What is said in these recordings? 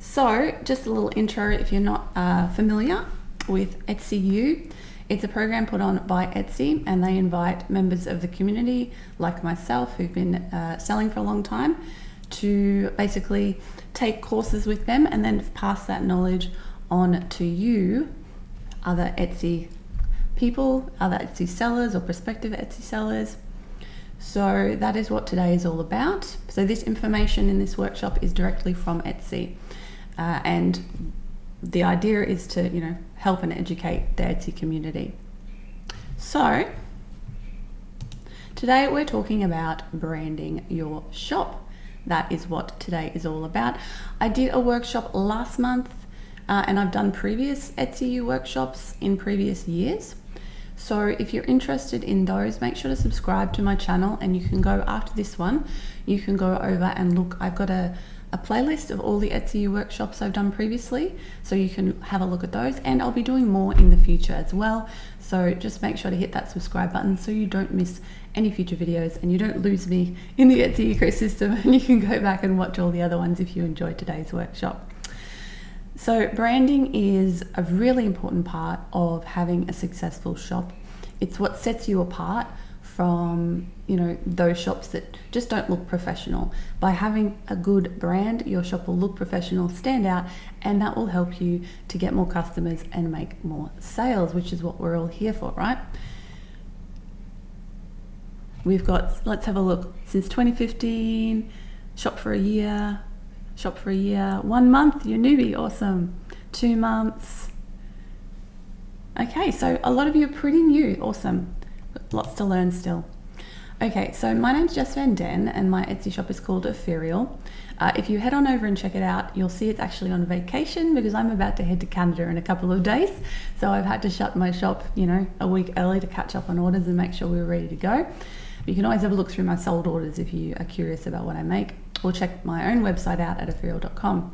So just a little intro if you're not familiar with Etsy U. It's a program put on by Etsy, and they invite members of the community like myself who've been selling for a long time to basically take courses with them and then pass that knowledge on to you, other Etsy people, other Etsy sellers or prospective Etsy sellers. So that is what today is all about. So this information in this workshop is directly from Etsy. And the idea is to, help and educate the Etsy community. So today we're talking about branding your shop. That is what today is all about. I did a workshop last month and I've done previous Etsy U workshops in previous years. So if you're interested in those, make sure to subscribe to my channel, and you can go after this one, you can go over and look. I've got a playlist of all the Etsy U workshops I've done previously, so you can have a look at those, and I'll be doing more in the future as well. So just make sure to hit that subscribe button so you don't miss any future videos and you don't lose me in the Etsy ecosystem, and you can go back and watch all the other ones if you enjoyed today's workshop. So branding is a really important part of having a successful shop. It's what sets you apart from, those shops that just don't look professional. By having a good brand, your shop will look professional, stand out, and that will help you to get more customers and make more sales, which is what we're all here for, right? Let's have a look. Since 2015, shop for a year, 1 month, you're newbie, awesome. 2 months. Okay, so a lot of you are pretty new, awesome. Lots to learn still. Okay, so my name's Jess and my Etsy shop is called Ethereal. If you head on over and check it out, you'll see it's actually on vacation because I'm about to head to Canada in a couple of days. So I've had to shut my shop, a week early to catch up on orders and make sure we were ready to go. You can always have a look through my sold orders if you are curious about what I make, or check my own website out at ethereal.com.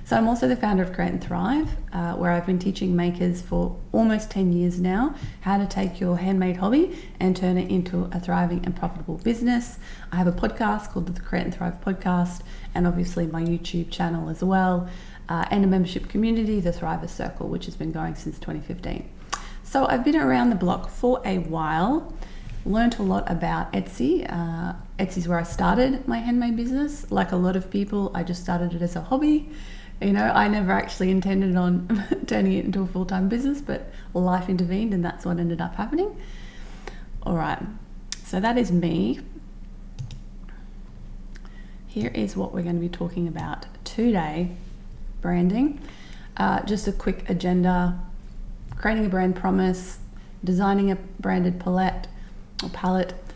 So I'm also the founder of Create and Thrive, where I've been teaching makers for almost 10 years now how to take your handmade hobby and turn it into a thriving and profitable business. I have a podcast called the Create and Thrive Podcast, and obviously my YouTube channel as well, and a membership community, the Thrivers Circle, which has been going since 2015. So I've been around the block for a while. Learned a lot about Etsy. Etsy's where I started my handmade business. Like a lot of people, I just started it as a hobby. I never actually intended on turning it into a full-time business, but life intervened and that's what ended up happening. All right, so that is me. Here is what we're going to be talking about today. Branding. Just a quick agenda. Creating a brand promise. Designing a branded palette,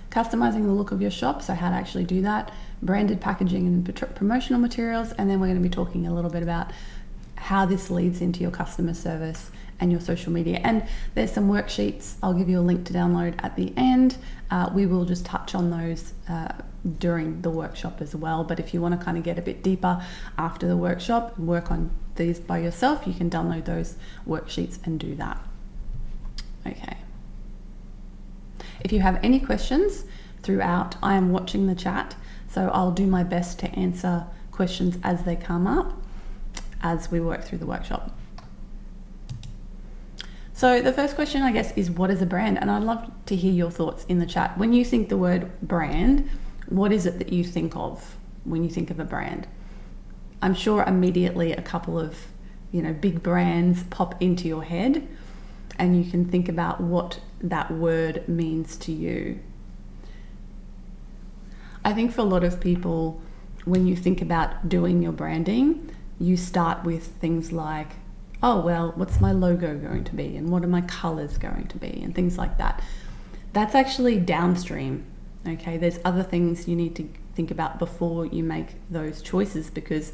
customizing the look of your shop, so how to actually do that, branded packaging and promotional materials, and then we're going to be talking a little bit about how this leads into your customer service and your social media. And there's some worksheets. I'll give you a link to download at the end. We will just touch on those during the workshop as well, but if you want to kind of get a bit deeper after the workshop and work on these by yourself, you can download those worksheets and do that. Okay. If you have any questions throughout, I am watching the chat, so I'll do my best to answer questions as they come up as we work through the workshop. So the first question, I guess, is what is a brand? And I'd love to hear your thoughts in the chat. When you think the word brand, what is it that you think of when you think of a brand? I'm sure immediately a couple of, big brands pop into your head, and you can think about what that word means to you. I think for a lot of people, when you think about doing your branding, you start with things like, oh, well, what's my logo going to be? And what are my colors going to be? And things like that. That's actually downstream, okay? There's other things you need to think about before you make those choices, because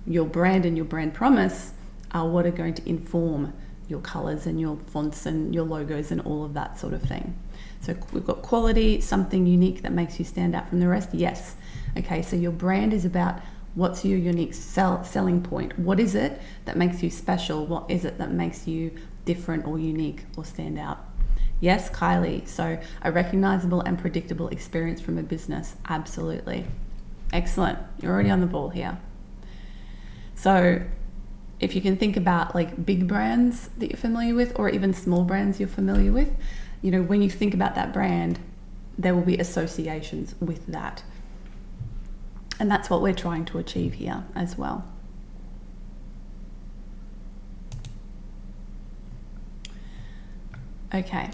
your brand and your brand promise are what are going to inform your colors and your fonts and your logos and all of that sort of thing. So we've got quality, something unique that makes you stand out from the rest. Yes. Okay, so your brand is about what's your unique selling point. What is it that makes you special? What is it that makes you different or unique or stand out? Yes, Kylie. So a recognizable and predictable experience from a business. Absolutely. Excellent. You're already on the ball here. So if you can think about like big brands that you're familiar with, or even small brands you're familiar with, you know, when you think about that brand, there will be associations with that. And that's what we're trying to achieve here as well. Okay.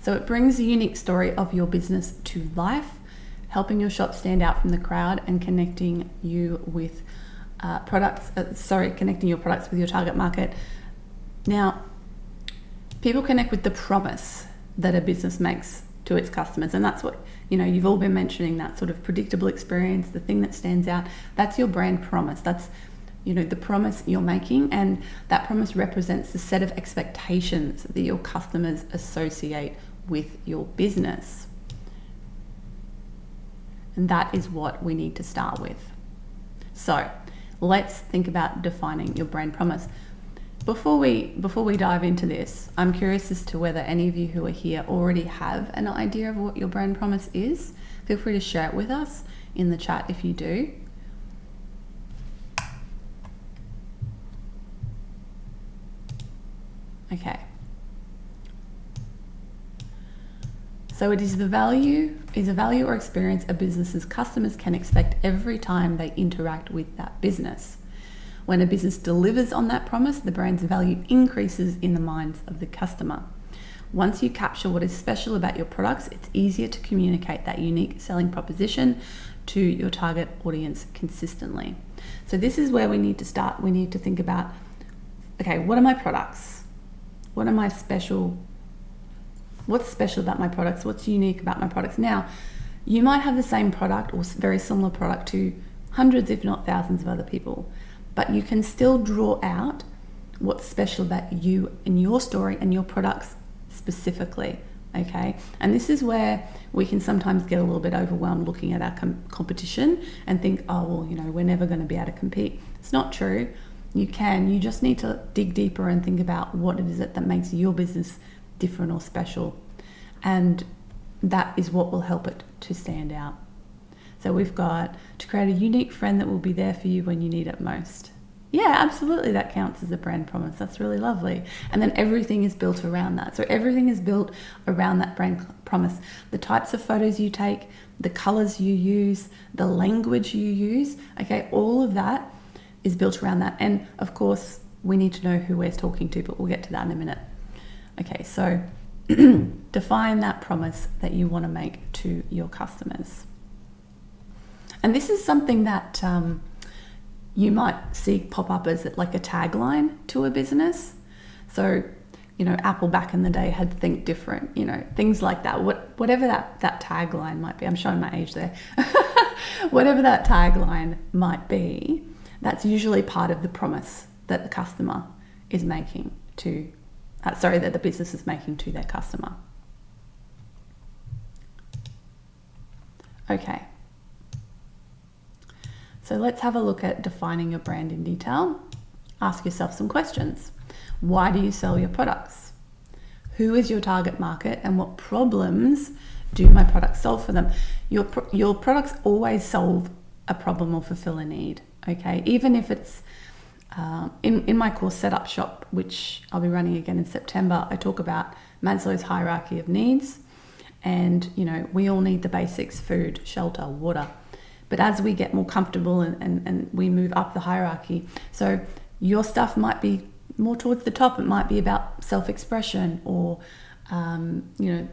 So it brings the unique story of your business to life, helping your shop stand out from the crowd and connecting you with connecting your products with your target market. Now, people connect with the promise that a business makes to its customers, and that's what, you know, you've all been mentioning, that sort of predictable experience, the thing that stands out. That's your brand promise. That's, you know, the promise you're making, and that promise represents the set of expectations that your customers associate with your business. And that is what we need to start with. So let's think about defining your brand promise. Before we dive into this, I'm curious as to whether any of you who are here already have an idea of what your brand promise is. Feel free to share it with us in the chat if you do. Okay. So it is a value or experience a business's customers can expect every time they interact with that business. When a business delivers on that promise, the brand's value increases in the minds of the customer. Once you capture what is special about your products, it's easier to communicate that unique selling proposition to your target audience consistently. So this is where we need to start. We need to think about, okay, what are my products? What am I special? What's special about my products? What's unique about my products? Now, you might have the same product or very similar product to hundreds, if not thousands of other people, but you can still draw out what's special about you and your story and your products specifically, okay? And this is where we can sometimes get a little bit overwhelmed looking at our competition and think, oh, well, you know, we're never going to be able to compete. It's not true. You just need to dig deeper and think about what it is that makes your business different or special. And that is what will help it to stand out. So we've got to create a unique friend that will be there for you when you need it most. Yeah, absolutely, that counts as a brand promise. That's really lovely. And then everything is built around that. So everything is built around that brand promise. The types of photos you take, the colors you use, the language you use, okay, all of that is built around that. And of course, we need to know who we're talking to, but we'll get to that in a minute. Okay, so define that promise that you want to make to your customers. And this is something that you might see pop up as like a tagline to a business. So, you know, Apple back in the day had Think Different, you know, things like that. Whatever that tagline might be, I'm showing my age there. Whatever that tagline might be, that's usually part of the promise that the customer is making to, that the business is making to their customer. Okay. So let's have a look at defining your brand in detail. Ask yourself some questions. Why do you sell your products? Who is your target market and what problems do my products solve for them? Your products always solve a problem or fulfill a need, okay? Even if it's in my course Set Up Shop, which I'll be running again in September, I talk about Maslow's hierarchy of needs. And, you know, we all need the basics: food, shelter, water. But as we get more comfortable and we move up the hierarchy, so your stuff might be more towards the top. It might be about self-expression or, you know,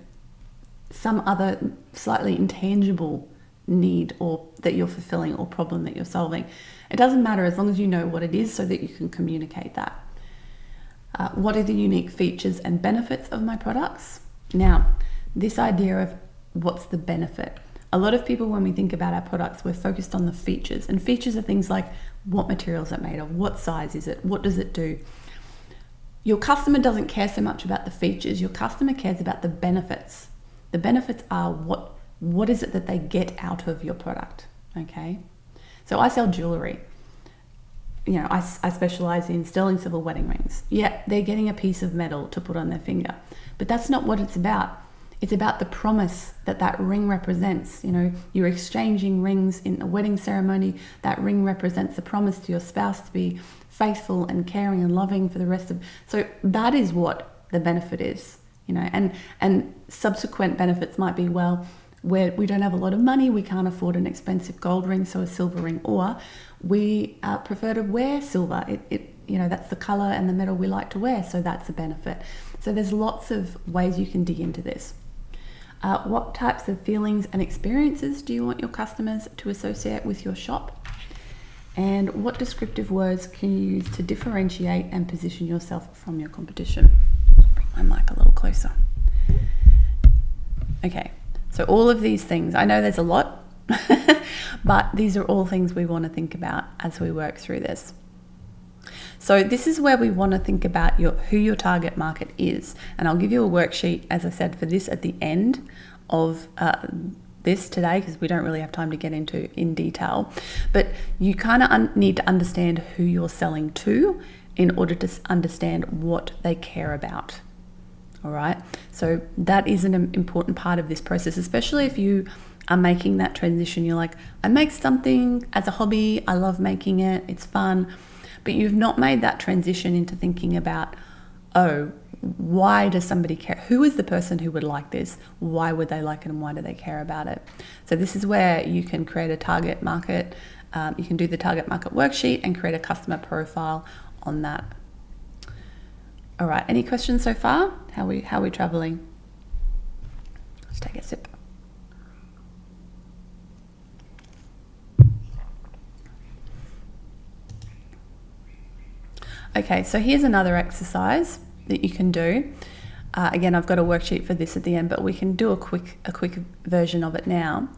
some other slightly intangible need or that you're fulfilling or problem that you're solving. It doesn't matter as long as you know what it is so that you can communicate that. What are the unique features and benefits of my products? Now, this idea of what's the benefit. A lot of people, when we think about our products, we're focused on the features. And features are things like what materials it's made of, what size is it, what does it do? Your customer doesn't care so much about the features. Your customer cares about the benefits. The benefits are what is it that they get out of your product, okay? So I sell jewelry. You know, I specialize in sterling silver wedding rings. Yeah, they're getting a piece of metal to put on their finger, but that's not what it's about. It's about the promise that ring represents. You know, you're exchanging rings in a wedding ceremony. That ring represents a promise to your spouse to be faithful and caring and loving for the rest of. So that is what the benefit is, you know, and subsequent benefits might be, well, where we don't have a lot of money, we can't afford an expensive gold ring, so a silver ring, or we prefer to wear silver. You know, that's the color and the metal we like to wear, so that's a benefit. So there's lots of ways you can dig into this. What types of feelings and experiences do you want your customers to associate with your shop? And what descriptive words can you use to differentiate and position yourself from your competition? Bring my mic a little closer. Okay, so all of these things, I know there's a lot, but these are all things we want to think about as we work through this. So this is where we want to think about who your target market is. And I'll give you a worksheet, as I said, for this at the end of this today, because we don't really have time to get into in detail. But you kind of need to understand who you're selling to in order to understand what they care about. All right. So that is an important part of this process, especially if you are making that transition. You're like, I make something as a hobby. I love making it. It's fun. But you've not made that transition into thinking about, oh, why does somebody care? Who is the person who would like this? Why would they like it, and why do they care about it? So this is where you can create a target market. You can do the target market worksheet and create a customer profile on that. All right, any questions so far? How are we traveling? Let's take a sip. Okay, so here's another exercise that you can do. Again, I've got a worksheet for this at the end, but we can do a quick version of it now.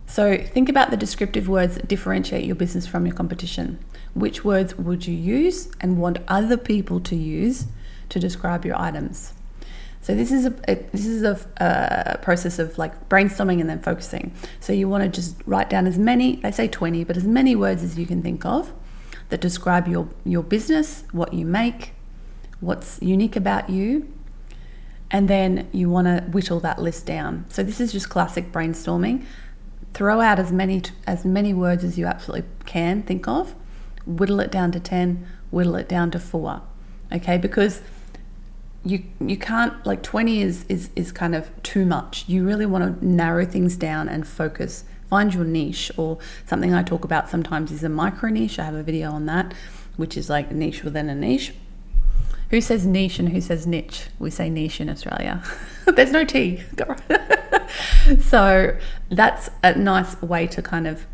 So think about the descriptive words that differentiate your business from your competition. Which words would you use and want other people to use to describe your items? So this is a process of like brainstorming and then focusing. So you want to just write down as many, they say 20, but as many words as you can think of that describe your business, what you make, what's unique about you, and then you want to whittle that list down. So this is just classic brainstorming. Throw out as many words as you absolutely can think of, whittle it down to 10, whittle it down to 4, okay? Because you can't, like 20 is kind of too much. You really want to narrow things down and focus. Find your niche, or something I talk about sometimes is a micro niche. I have a video on that, which is like a niche within a niche. Who says niche and who says niche? We say niche in Australia. There's no T. So that's a nice way to kind of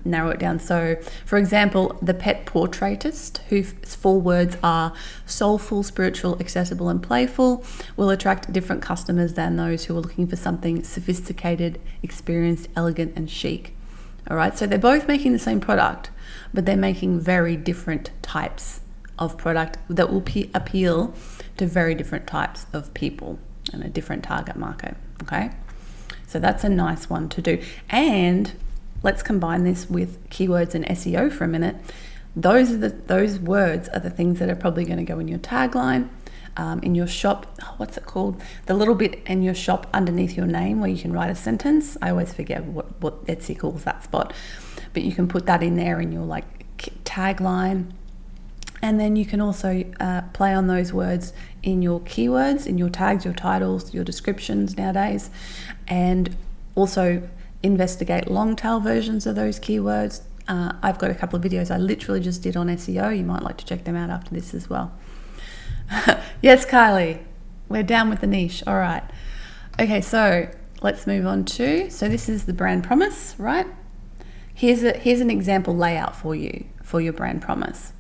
narrow it down. So for example, the pet portraitist, whose 4 words are soulful, spiritual, accessible, and playful, will attract different customers than those who are looking for something sophisticated, experienced, elegant, and chic. All right, so they're both making the same product, but they're making very different types of product that will appeal to very different types of people and a different target market. Okay, so that's a nice one to do. And let's combine this with keywords and SEO for a minute. Those words are the things that are probably going to go in your tagline, in your shop. What's it called? The little bit in your shop underneath your name where you can write a sentence. I always forget what Etsy calls that spot, but you can put that in there in your like tagline. And then you can also play on those words in your keywords, in your tags, your titles, your descriptions nowadays, and also investigate long tail versions of those keywords. I've got a couple of videos I literally just did on SEO. You might like to check them out after this as well. Yes, Kylie, we're down with the niche. All right. Okay, so let's move on so this is the brand promise, right? Here's an example layout for you for your brand promise.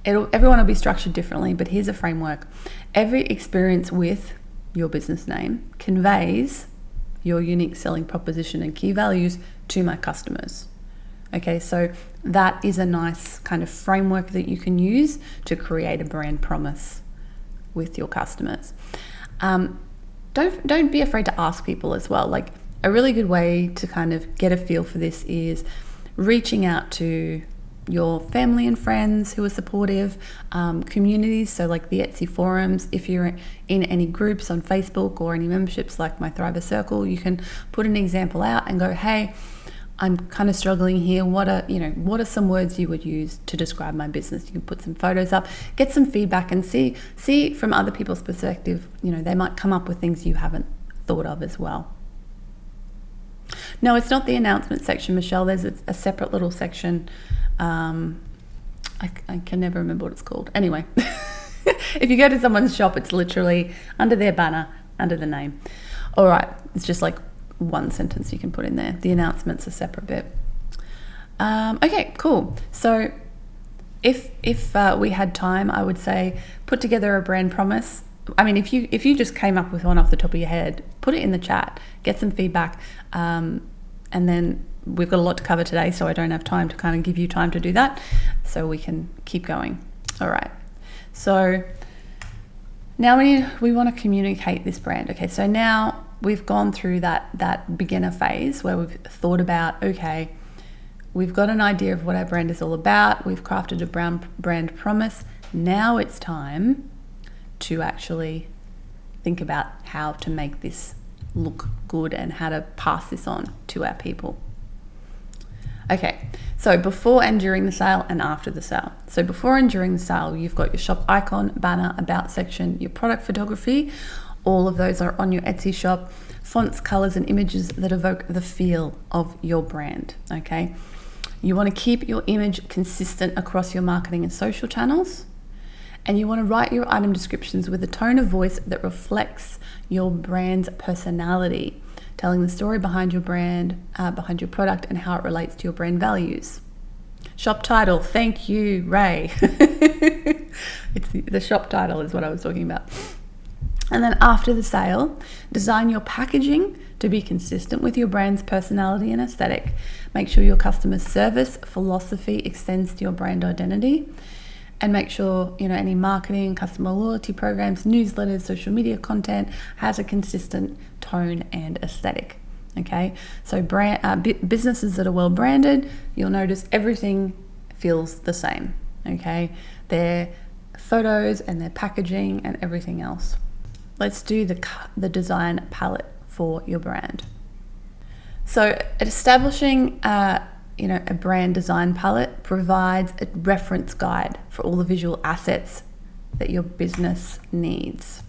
Everyone will be structured differently, but here's a framework. Every experience with your business name conveys your unique selling proposition and key values to my customers. Okay, so that is a nice kind of framework that you can use to create a brand promise with your customers. Don't be afraid to ask people as well. Like a really good way to kind of get a feel for this is reaching out to your family and friends who are supportive, communities, so like the Etsy forums. If you're in any groups on Facebook or any memberships like my Thriver Circle, you can put an example out and go, hey, I'm kind of struggling here. What are some words you would use to describe my business? You can put some photos up, get some feedback, and see from other people's perspective. They might come up with things you haven't thought of as well. No, it's not the announcement section, Michelle. There's a separate little section. I can never remember what it's called. Anyway, if you go to someone's shop, it's literally under their banner, under the name. All right, it's just like one sentence you can put in there. The announcement's a separate bit. Okay, cool. So if we had time, I would say put together a brand promise. I mean, if you just came up with one off the top of your head, put it in the chat, get some feedback, and then we've got a lot to cover today, so I don't have time to kind of give you time to do that, so we can keep going. All right, so now we want to communicate this brand. Okay, so now we've gone through that beginner phase where we've thought about, okay, we've got an idea of what our brand is all about, we've crafted a brand promise. Now it's time to actually think about how to make this look good and how to pass this on to our people. Okay, so before and during the sale and after the sale. So before and during the sale, you've got your shop icon, banner, about section, your product photography. All of those are on your Etsy shop. Fonts, colors, and images that evoke the feel of your brand, okay? You want to keep your image consistent across your marketing and social channels. And you want to write your item descriptions with a tone of voice that reflects your brand's personality, telling the story behind your brand, behind your product, and how it relates to your brand values. Shop title, thank you, Ray. It's the shop title is what I was talking about. And then after the sale, design your packaging to be consistent with your brand's personality and aesthetic. Make sure your customer service philosophy extends to your brand identity. And make sure any marketing, customer loyalty programs, newsletters, social media content has a consistent tone and aesthetic. Okay, so businesses that are well branded, you'll notice everything feels the same. Okay, their photos and their packaging and everything else. Let's do the design palette for your brand. So establishing a brand design palette provides a reference guide for all the visual assets that your business needs.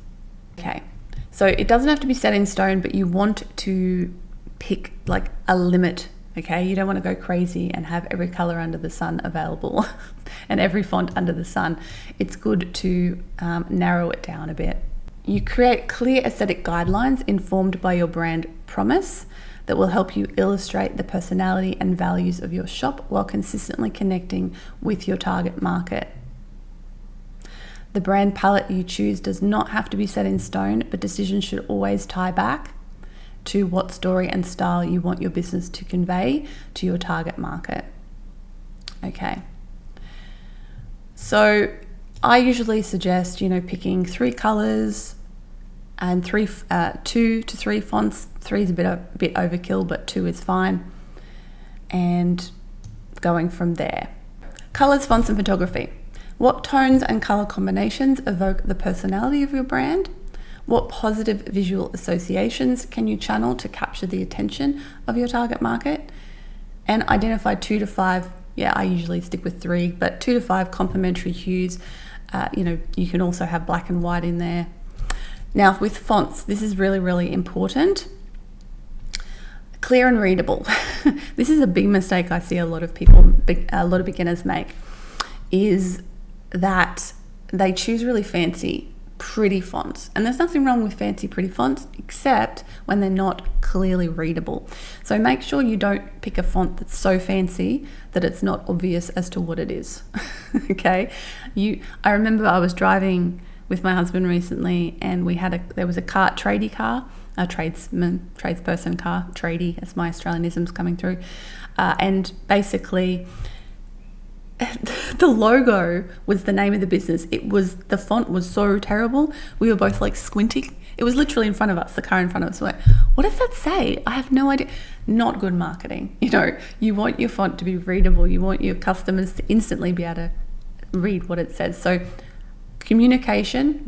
Okay, so it doesn't have to be set in stone, but you want to pick like a limit. Okay, you don't want to go crazy and have every color under the sun available and every font under the sun. It's good to narrow it down a bit. You create clear aesthetic guidelines informed by your brand promise that will help you illustrate the personality and values of your shop while consistently connecting with your target market. The brand palette you choose does not have to be set in stone, but decisions should always tie back to what story and style you want your business to convey to your target market. Okay. So I usually suggest, picking 3 colors and 2 to 3 fonts. 3 is a bit overkill, but 2 is fine. And going from there. Colors, fonts, and photography. What tones and color combinations evoke the personality of your brand? What positive visual associations can you channel to capture the attention of your target market? And identify 2 to 5, I usually stick with 3, but 2 to 5 complementary hues. You can also have black and white in there. Now with fonts, this is really, really important. Clear and readable. This is a big mistake I see a lot of beginners make, is that they choose really fancy, pretty fonts. And there's nothing wrong with fancy, pretty fonts, except when they're not clearly readable. So make sure you don't pick a font that's so fancy that it's not obvious as to what it is. Okay? I remember I was driving with my husband recently, and there was a tradesperson car, tradie, as my Australianism's coming through, and basically the logo was the name of the business. The font was so terrible. We were both like squinting. It was literally in front of us, the car in front of us. We're like, what does that say? I have no idea. not good marketing. You know, you want your font to be readable. You want your customers to instantly be able to read what it says. So communication,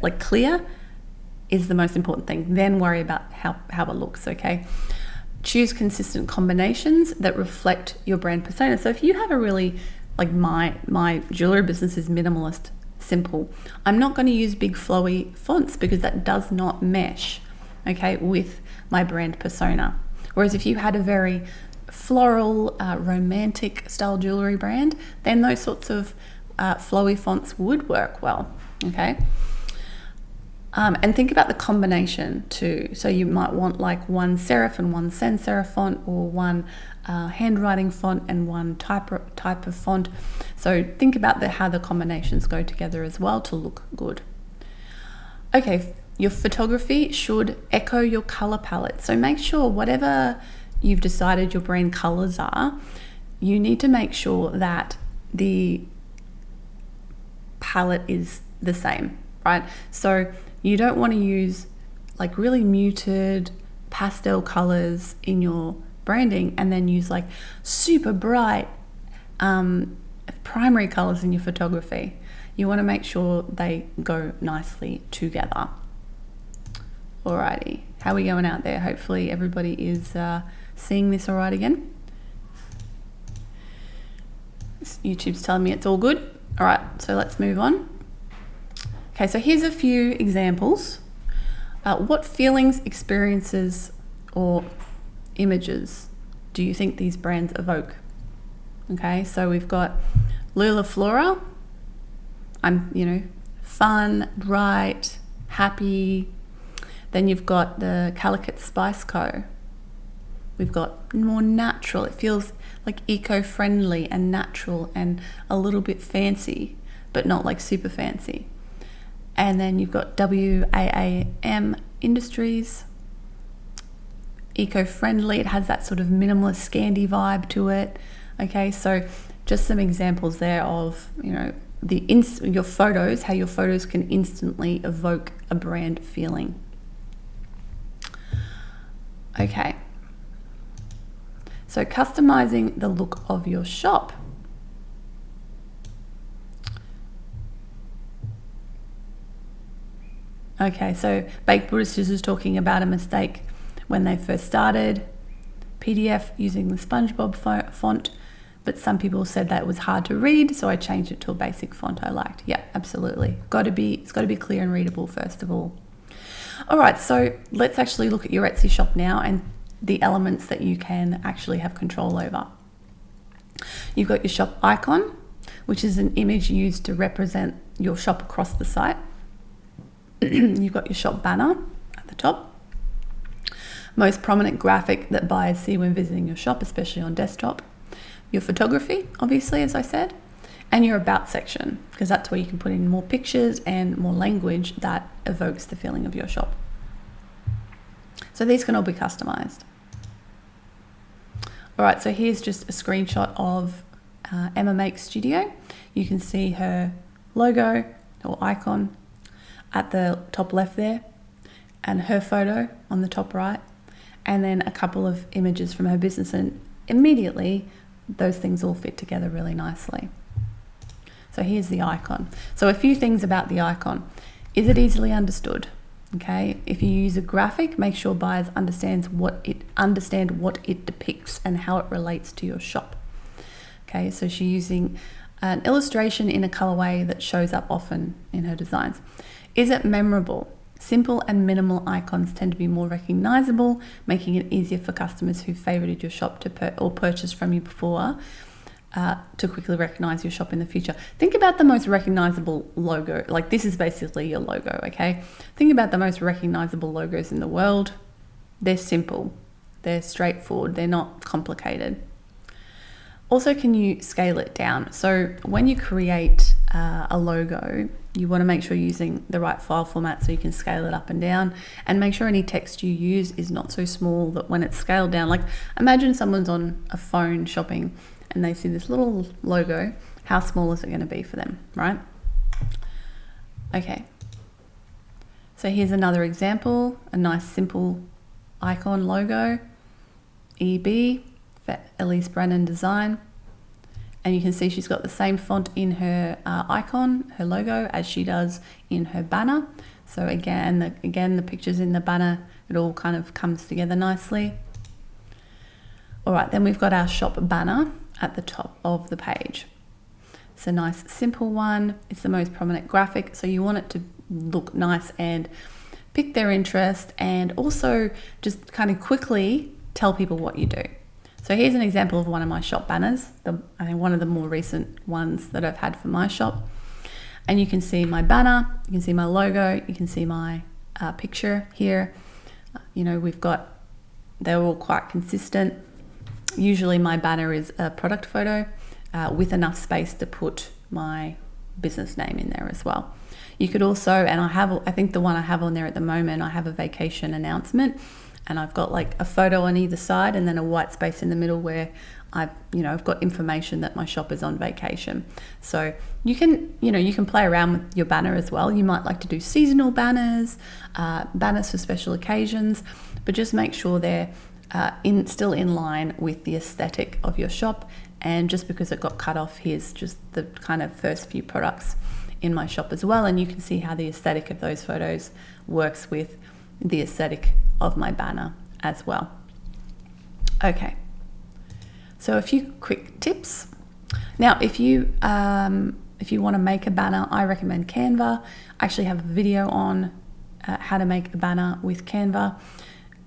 like clear, is the most important thing. Then worry about how it looks, okay? Choose consistent combinations that reflect your brand persona. So if you have a really, like my jewelry business is minimalist, simple. I'm not going to use big flowy fonts because that does not mesh, okay, with my brand persona. Whereas if you had a very floral, romantic style jewelry brand, then those sorts of flowy fonts would work well, okay? And think about the combination too. So you might want like one serif and one sans serif font, or one handwriting font and one type of font. So think about how the combinations go together as well to look good. Okay, your photography should echo your color palette. So make sure whatever you've decided your brand colors are, you need to make sure that the palette is the same, right? So you don't want to use like really muted pastel colors in your branding and then use like super bright primary colors in your photography. You want to make sure they go nicely together. Alrighty, how are we going out there? Hopefully everybody is seeing this all right again. YouTube's telling me it's all good. All right, so let's move on. Okay, so here's a few examples. What feelings, experiences, or images do you think these brands evoke? Okay, so we've got Lula Flora. Fun, bright, happy. Then you've got the Calicut Spice Co. We've got more natural. It feels like eco-friendly and natural and a little bit fancy, but not like super fancy. And then you've got WAAM Industries. Eco-friendly. It has that sort of minimalist Scandi vibe to it. Okay, so just some examples there of, your photos, how your photos can instantly evoke a brand feeling. Okay. So customizing the look of your shop. Okay, so Baked Buddhist is talking about a mistake when they first started. PDF using the SpongeBob font, but some people said that it was hard to read, so I changed it to a basic font I liked. Yeah, absolutely. It's got to be clear and readable first of all. All right, so let's actually look at your Etsy shop now and the elements that you can actually have control over. You've got your shop icon, which is an image used to represent your shop across the site. You've got your shop banner at the top. Most prominent graphic that buyers see when visiting your shop, especially on desktop. Your photography, obviously, as I said, and your about section, because that's where you can put in more pictures and more language that evokes the feeling of your shop. So these can all be customized. All right, so here's just a screenshot of Emma Make Studio. You can see her logo or icon at the top left there, and her photo on the top right, and then a couple of images from her business, and immediately those things all fit together really nicely. So here's the icon. So a few things about the icon. Is it easily understood? Okay, if you use a graphic, make sure buyers understand what it depicts and how it relates to your shop. Okay, so she's using an illustration in a colorway that shows up often in her designs. Is it memorable? Simple and minimal icons tend to be more recognizable, making it easier for customers who favorited your shop or purchased from you before to quickly recognize your shop in the future. Think about the most recognizable logo. Like, this is basically your logo, okay? Think about the most recognizable logos in the world. They're simple, they're straightforward, they're not complicated. Also, can you scale it down? So when you create a logo, you want to make sure you're using the right file format so you can scale it up and down, and make sure any text you use is not so small that when it's scaled down, like imagine someone's on a phone shopping and they see this little logo, how small is it going to be for them, right? Okay. So here's another example, a nice simple icon logo. EB for Elise Brennan Design. And you can see she's got the same font in her icon, her logo, as she does in her banner. So again, the pictures in the banner, it all kind of comes together nicely. All right, then we've got our shop banner at the top of the page. It's a nice simple one. It's the most prominent graphic, so you want it to look nice and pick their interest, and also just kind of quickly tell people what you do. So here's an example of one of my shop banners, I think one of the more recent ones that I've had for my shop. And you can see my banner, you can see my logo, you can see my picture here. You know, they're all quite consistent. Usually my banner is a product photo with enough space to put my business name in there as well. You could also, and I think the one I have on there at the moment, I have a vacation announcement, and I've got like a photo on either side and then a white space in the middle where I've got information that my shop is on vacation. So you can play around with your banner as well. You might like to do seasonal banners, banners for special occasions, but just make sure they're still in line with the aesthetic of your shop. And just because it got cut off, here's just the kind of first few products in my shop as well, and you can see how the aesthetic of those photos works with the aesthetic of my banner as well. Okay, so a few quick tips. Now, if you want to make a banner, I recommend Canva. I actually have a video on how to make a banner with Canva,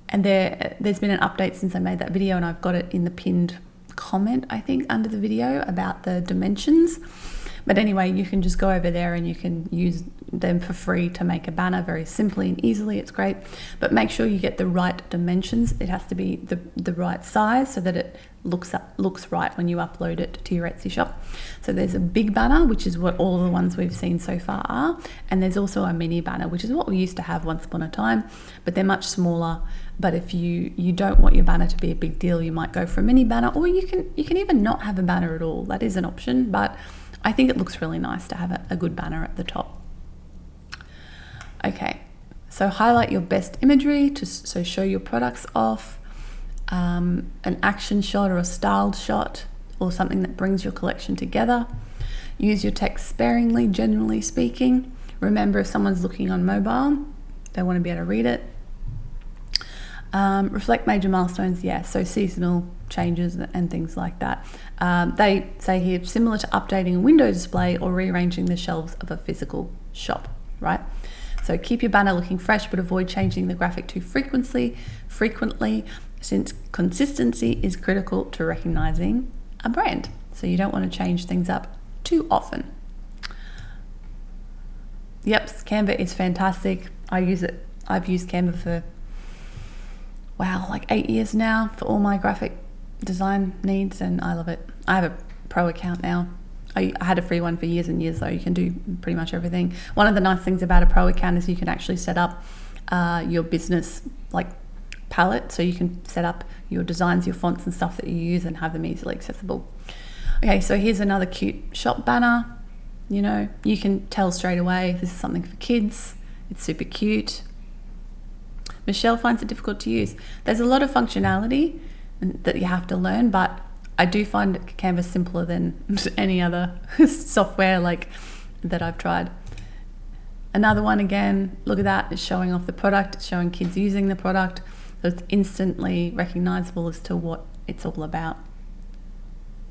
and there's been an update since I made that video, and I've got it in the pinned comment, I think, under the video about the dimensions. But anyway, you can just go over there and you can use them for free to make a banner very simply and easily. It's great, but make sure you get the right dimensions. It has to be the right size so that it looks right when you upload it to your Etsy shop. So there's a big banner, which is what all the ones we've seen so far are, and there's also a mini banner, which is what we used to have once upon a time, but they're much smaller. But if you don't want your banner to be a big deal, you might go for a mini banner, or you can even not have a banner at all. That is an option, but I think it looks really nice to have a good banner at the top. Okay, so highlight your best imagery so show your products off, an action shot or a styled shot or something that brings your collection together. Use your text sparingly, generally speaking. Remember, if someone's looking on mobile, they want to be able to read it. Reflect major milestones, so seasonal changes and things like that. They say here, similar to updating a window display or rearranging the shelves of a physical shop, right? So keep your banner looking fresh, but avoid changing the graphic too frequently, since consistency is critical to recognizing a brand. So you don't want to change things up too often. Yep, Canva is fantastic. I use it. I've used Canva for like 8 years now for all my graphic design needs, and I love it. I have a pro account now. I had a free one for years and years, though. You can do pretty much everything. One of the nice things about a pro account is you can actually set up your business palette, so you can set up your designs, your fonts and stuff that you use and have them easily accessible. Okay, so here's another cute shop banner. You can tell straight away this is something for kids. It's super cute. Michelle finds it difficult to use. There's a lot of functionality that you have to learn, but I do find Canva simpler than any other software that I've tried. Another one, again, look at that. It's showing off the product. It's showing kids using the product. So it's instantly recognizable as to what it's all about.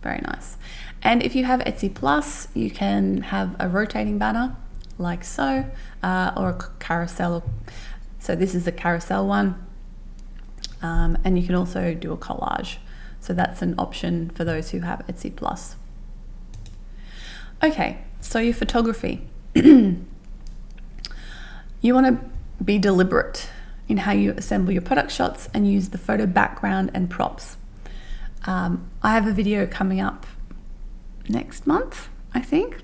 Very nice. And if you have Etsy Plus, you can have a rotating banner like so, or a carousel. So this is a carousel one, and you can also do a collage. So that's an option for those who have Etsy Plus. Okay, so your photography. You want to be deliberate in how you assemble your product shots and use the photo background and props. I have a video coming up next month, I think,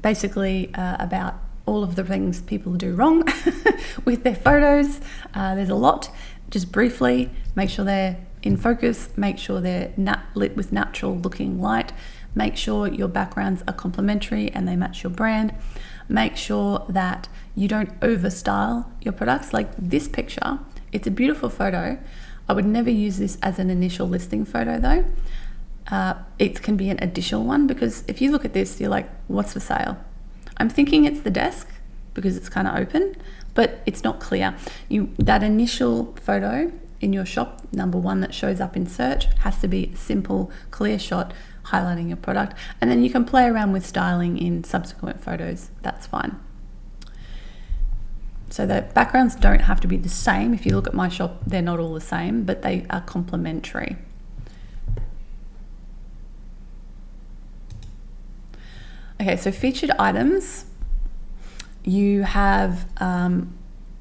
basically about all of the things people do wrong with their photos. There's a lot. Just briefly, make sure they're in focus, make sure they're lit with natural looking light, make sure your backgrounds are complementary and they match your brand. Make sure that you don't over style your products. Like this picture, it's a beautiful photo. I would never use this as an initial listing photo though. It can be an additional one, because if you look at this, you're like, what's for sale? I'm thinking it's the desk because it's kind of open, but it's not clear. That initial photo in your shop, number one that shows up in search, has to be a simple, clear shot highlighting your product, and then you can play around with styling in subsequent photos. That's fine. So the backgrounds don't have to be the same. If you look at my shop, they're not all the same, but they are complementary. Okay, so featured items, you have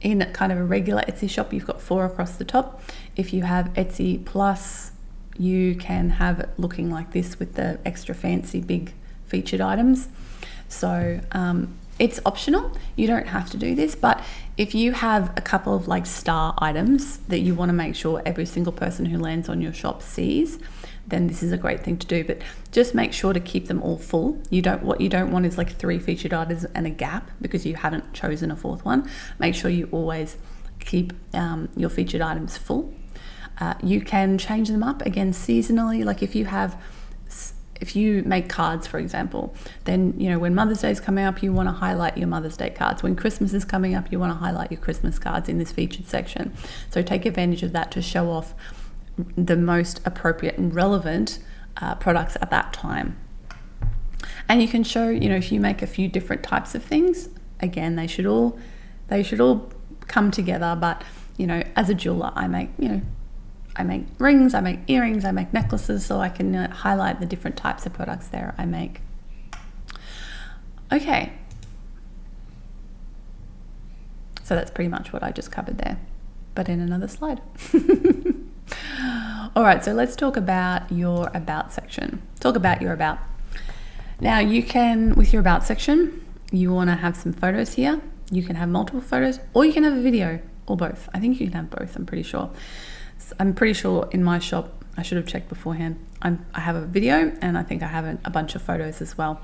in kind of a regular Etsy shop, you've got 4 across the top. If you have Etsy Plus, you can have it looking like this with the extra fancy big featured items. So it's optional. You don't have to do this, but if you have a couple of like star items that you want to make sure every single person who lands on your shop sees, then this is a great thing to do. But just make sure to keep them all full. What you don't want is like 3 featured items and a gap because you haven't chosen a 4th one. Make sure you always keep your featured items full. You can change them up again seasonally. Like if you make cards, for example, then when Mother's Day is coming up, you want to highlight your Mother's Day cards. When Christmas is coming up, you want to highlight your Christmas cards in this featured section. So take advantage of that to show off the most appropriate and relevant products at that time. And you can show, if you make a few different types of things, again, they should all come together. But as a jeweler, I make rings, I make earrings, I make necklaces, so I can highlight the different types of products there I make. Okay, so that's pretty much what I just covered there, but in another slide. All right, so let's talk about your about section. Talk about your about. Now you can, with your about section, you want to have some photos here. You can have multiple photos, or you can have a video, or both. I think you can have both, I'm pretty sure. In my shop, I should have checked beforehand, I have a video, and I think I have a bunch of photos as well.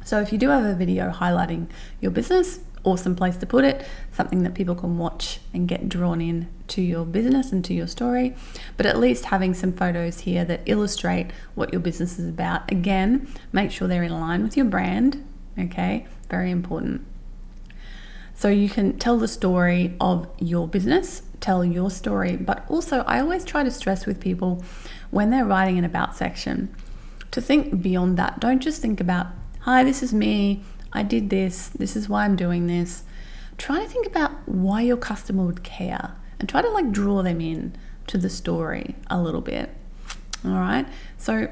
So if you do have a video highlighting your business, awesome place to put it, something that people can watch and get drawn in to your business and to your story. But at least having some photos here that illustrate what your business is about. Again, make sure they're in line with your brand, okay? Very important. So you can tell the story of your business, tell your story, but also I always try to stress with people when they're writing an about section to think beyond that. Don't just think about, hi, this is me, I did this, this is why I'm doing this. Try to think about why your customer would care and try to draw them in to the story a little bit. All right. So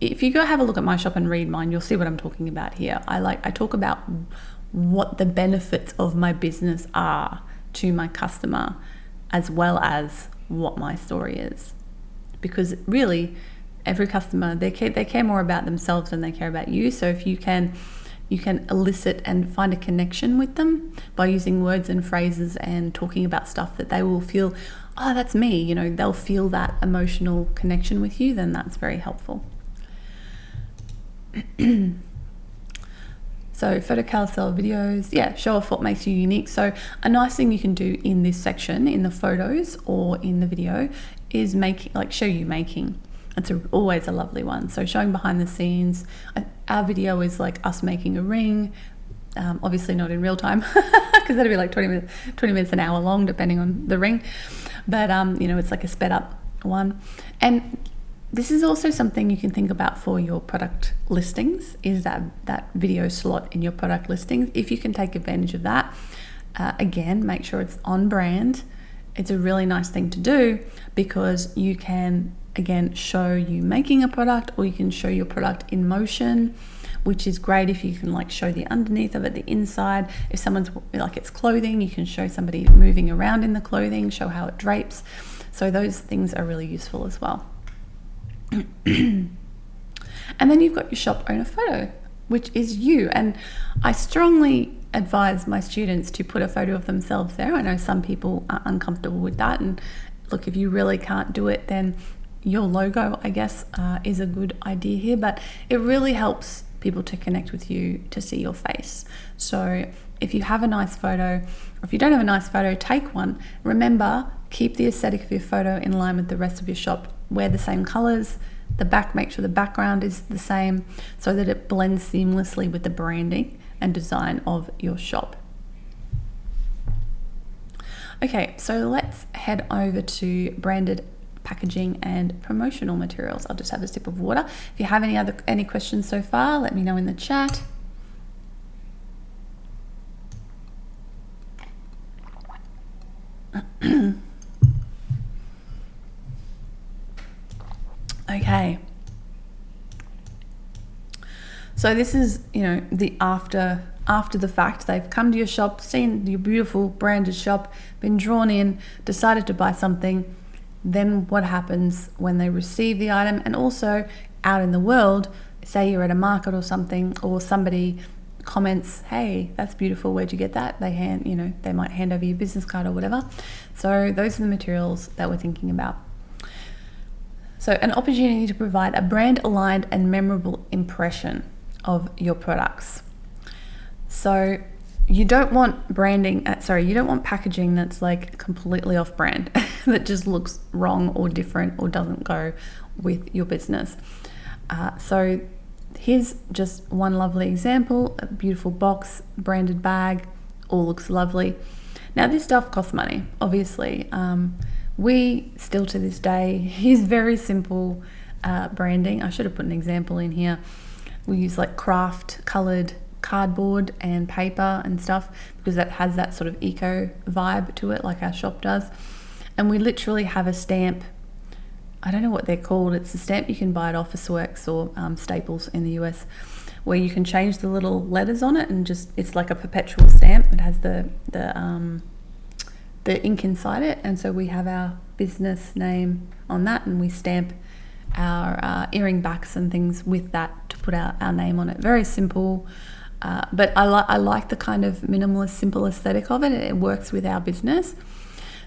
if you go have a look at my shop and read mine, you'll see what I'm talking about here. I talk about what the benefits of my business are to my customer, as well as what my story is. Because really, every customer, they care more about themselves than they care about you. So if you can elicit and find a connection with them by using words and phrases and talking about stuff that they will feel, oh, that's me, they'll feel that emotional connection with you, then that's very helpful. So photo carousel videos, show off what makes you unique. So a nice thing you can do in this section, in the photos or in the video, is show you making. It's always a lovely one. So showing behind the scenes. Our video is like us making a ring, obviously not in real time because that'd be like 20 minutes an hour long depending on the ring. But it's like a sped up one. And this is also something you can think about for your product listings, is that video slot in your product listings. If you can take advantage of that, again, make sure it's on brand. It's a really nice thing to do because you can, again, show you making a product, or you can show your product in motion, which is great if you can show the underneath of it, the inside. If someone's it's clothing, you can show somebody moving around in the clothing, show how it drapes. So those things are really useful as well. And then you've got your shop owner photo, which is you. And I strongly advise my students to put a photo of themselves there. I know some people are uncomfortable with that. And look, if you really can't do it, then your logo, I guess, is a good idea here. But it really helps people to connect with you, to see your face. So if you have a nice photo, or if you don't have a nice photo, take one. Remember, Keep the aesthetic of your photo in line with the rest of your shop. Wear the same colors. The back, make sure the background is the same so that it blends seamlessly with the branding and design of your shop. Okay, so let's head over to branded packaging and promotional materials. I'll just have a sip of water. If you have any questions so far, let me know in the chat. Okay. So this is, the after the fact. They've come to your shop, seen your beautiful branded shop, been drawn in, decided to buy something. Then what happens when they receive the item? And also out in the world, say you're at a market or something, or somebody comments, hey, that's beautiful, where'd you get that? They might hand over your business card or whatever. So those are the materials that we're thinking about. So an opportunity to provide a brand aligned and memorable impression of your products. So you don't want packaging that's like completely off brand, that just looks wrong or different or doesn't go with your business. So here's just one lovely example, a beautiful box, branded bag, all looks lovely. Now this stuff costs money, obviously. We still to this day use very simple branding. I should have put an example in here. We use like craft colored cardboard and paper and stuff because that has that sort of eco vibe to it, like our shop does. And we literally have a stamp. I don't know what they're called. It's a stamp you can buy at Officeworks or Staples in the US, where you can change the little letters on it, and it's like a perpetual stamp. It has the ink inside it, and so we have our business name on that, and we stamp our earring backs and things with that to put our name on it. Very simple, but I like the kind of minimalist, simple aesthetic of it. It works with our business,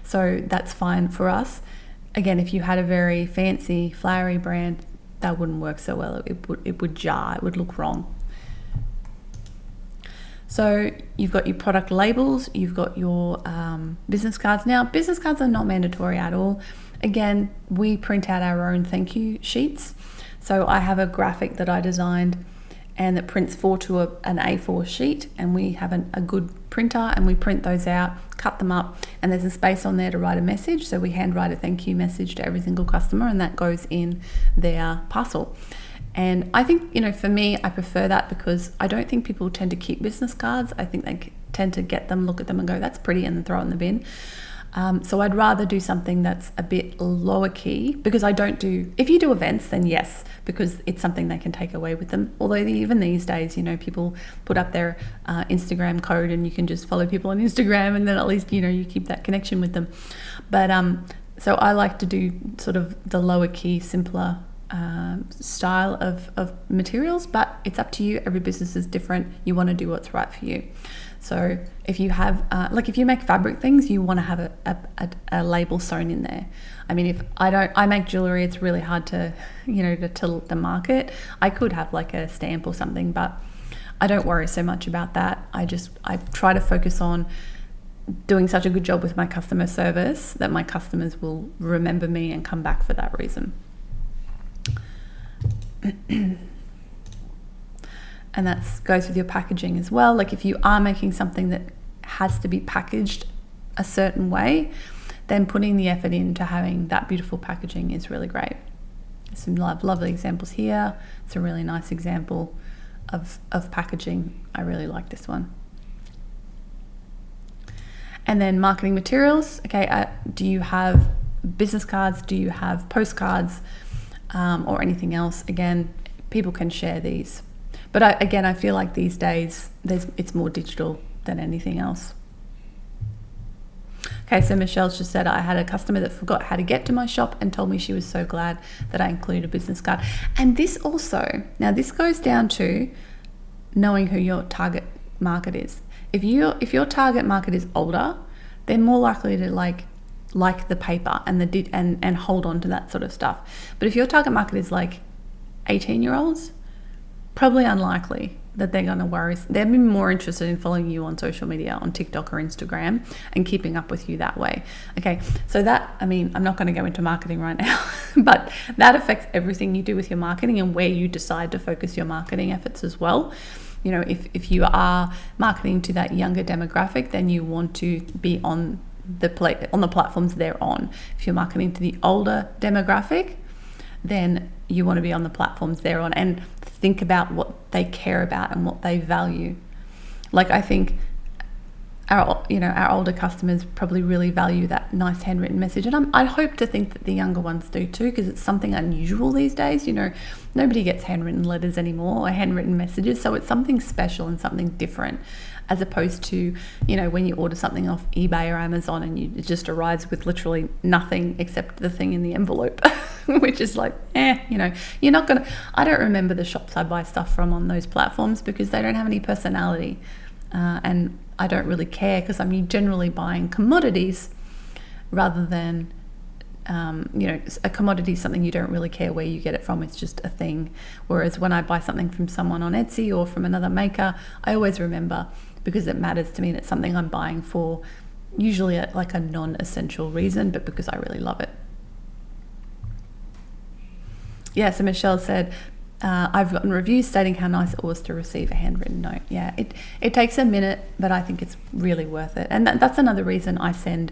so that's fine for us. Again, if you had a very fancy, flowery brand, that wouldn't work so well. It would jar. It would look wrong. So you've got your product labels, you've got your business cards. Now, business cards are not mandatory at all. Again, we print out our own thank you sheets. So I have a graphic that I designed and that prints to an A4 sheet, and we have a good printer, and we print those out, cut them up, and there's a space on there to write a message. So we hand write a thank you message to every single customer, and that goes in their parcel. And I think, for me, I prefer that because I don't think people tend to keep business cards. I think they tend to get them, look at them and go, that's pretty, and then throw it in the bin. So I'd rather do something that's a bit lower key, because if you do events, then yes, because it's something they can take away with them. Although even these days, people put up their Instagram code, and you can just follow people on Instagram, and then at least, you keep that connection with them. But so I like to do sort of the lower key, simpler style of materials, but it's up to you. Every business is different. You want to do what's right for you. So if you have, if you make fabric things, you want to have a label sewn in there. I mean, I make jewelry, it's really hard to market. I could have like a stamp or something, but I don't worry so much about that. I try to focus on doing such a good job with my customer service that my customers will remember me and come back for that reason. And that goes with your packaging as well. Like if you are making something that has to be packaged a certain way, then putting the effort into having that beautiful packaging is really great. Some lovely examples here. It's a really nice example of packaging. I really like this one. And then marketing materials. Okay, do you have business cards? Do you have postcards or anything else? Again, people can share these. But I feel like these days it's more digital than anything else. Okay, so Michelle's just said, I had a customer that forgot how to get to my shop and told me she was so glad that I included a business card. And this goes down to knowing who your target market is. If your target market is older, they're more likely to like the paper and hold on to that sort of stuff. But if your target market is like 18-year-olds, probably unlikely. that they're going to worry. They'll be more interested in following you on social media, on TikTok or Instagram, and keeping up with you that way. Okay, so that, I mean, I'm not going to go into marketing right now, but that affects everything you do with your marketing and where you decide to focus your marketing efforts as well. You know, if you are marketing to that younger demographic, then you want to be on the platforms they're on. If you're marketing to the older demographic, then you want to be on the platforms they're on and think about what they care about and what they value. Like, I think our older customers probably really value that nice handwritten message, and I hope to think that the younger ones do too, because it's something unusual these days. You know, nobody gets handwritten letters anymore or handwritten messages, so it's something special and something different, as opposed to, you know, when you order something off eBay or Amazon and it just arrives with literally nothing except the thing in the envelope, which is like, you know, you're not gonna. I don't remember the shops I buy stuff from on those platforms because they don't have any personality, and I don't really care, because I'm generally buying commodities rather than, you know, a commodity is something you don't really care where you get it from. It's just a thing. Whereas when I buy something from someone on Etsy or from another maker, I always remember, because it matters to me, and it's something I'm buying for, usually like a non-essential reason, but because I really love it. Yeah, so Michelle said, I've gotten reviews stating how nice it was to receive a handwritten note. Yeah, it takes a minute, but I think it's really worth it. And that's another reason I send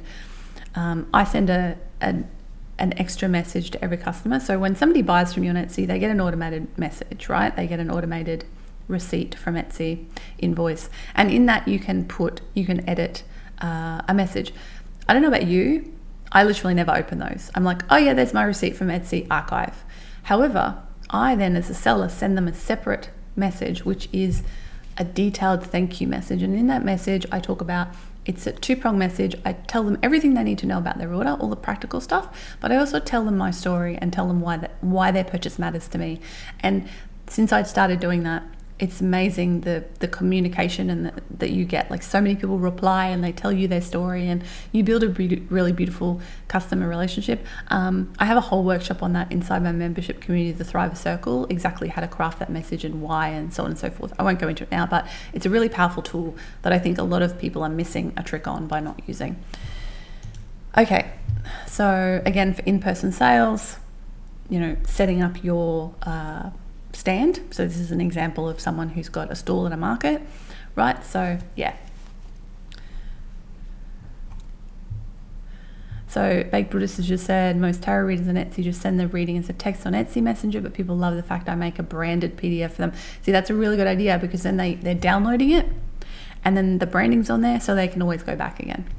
an extra message to every customer. So when somebody buys from you on Etsy, they get an automated message, right? They get an automated receipt from Etsy, invoice, and in that you can edit a message. I don't know about you, I literally never open those. I'm like, oh yeah, there's my receipt from Etsy, archive. However, I then, as a seller, send them a separate message, which is a detailed thank you message. And in that message, I talk about, it's a two-pronged message. I tell them everything they need to know about their order, all the practical stuff, but I also tell them my story and tell them why their purchase matters to me. And since I started doing that, it's amazing the communication and that you get. Like, so many people reply and they tell you their story, and you build a really beautiful customer relationship. I have a whole workshop on that inside my membership community, the Thriver Circle, exactly how to craft that message and why, and so on and so forth. I won't go into it now, but it's a really powerful tool that I think a lot of people are missing a trick on by not using. Okay, so again, for in-person sales, you know, setting up your stand. So this is an example of someone who's got a stall at a market, right? So yeah. So Baked Buddhist has just said, most tarot readers on Etsy just send the reading as a text on Etsy Messenger, but people love the fact I make a branded PDF for them. See, that's a really good idea, because then they're downloading it and then the branding's on there, so they can always go back again.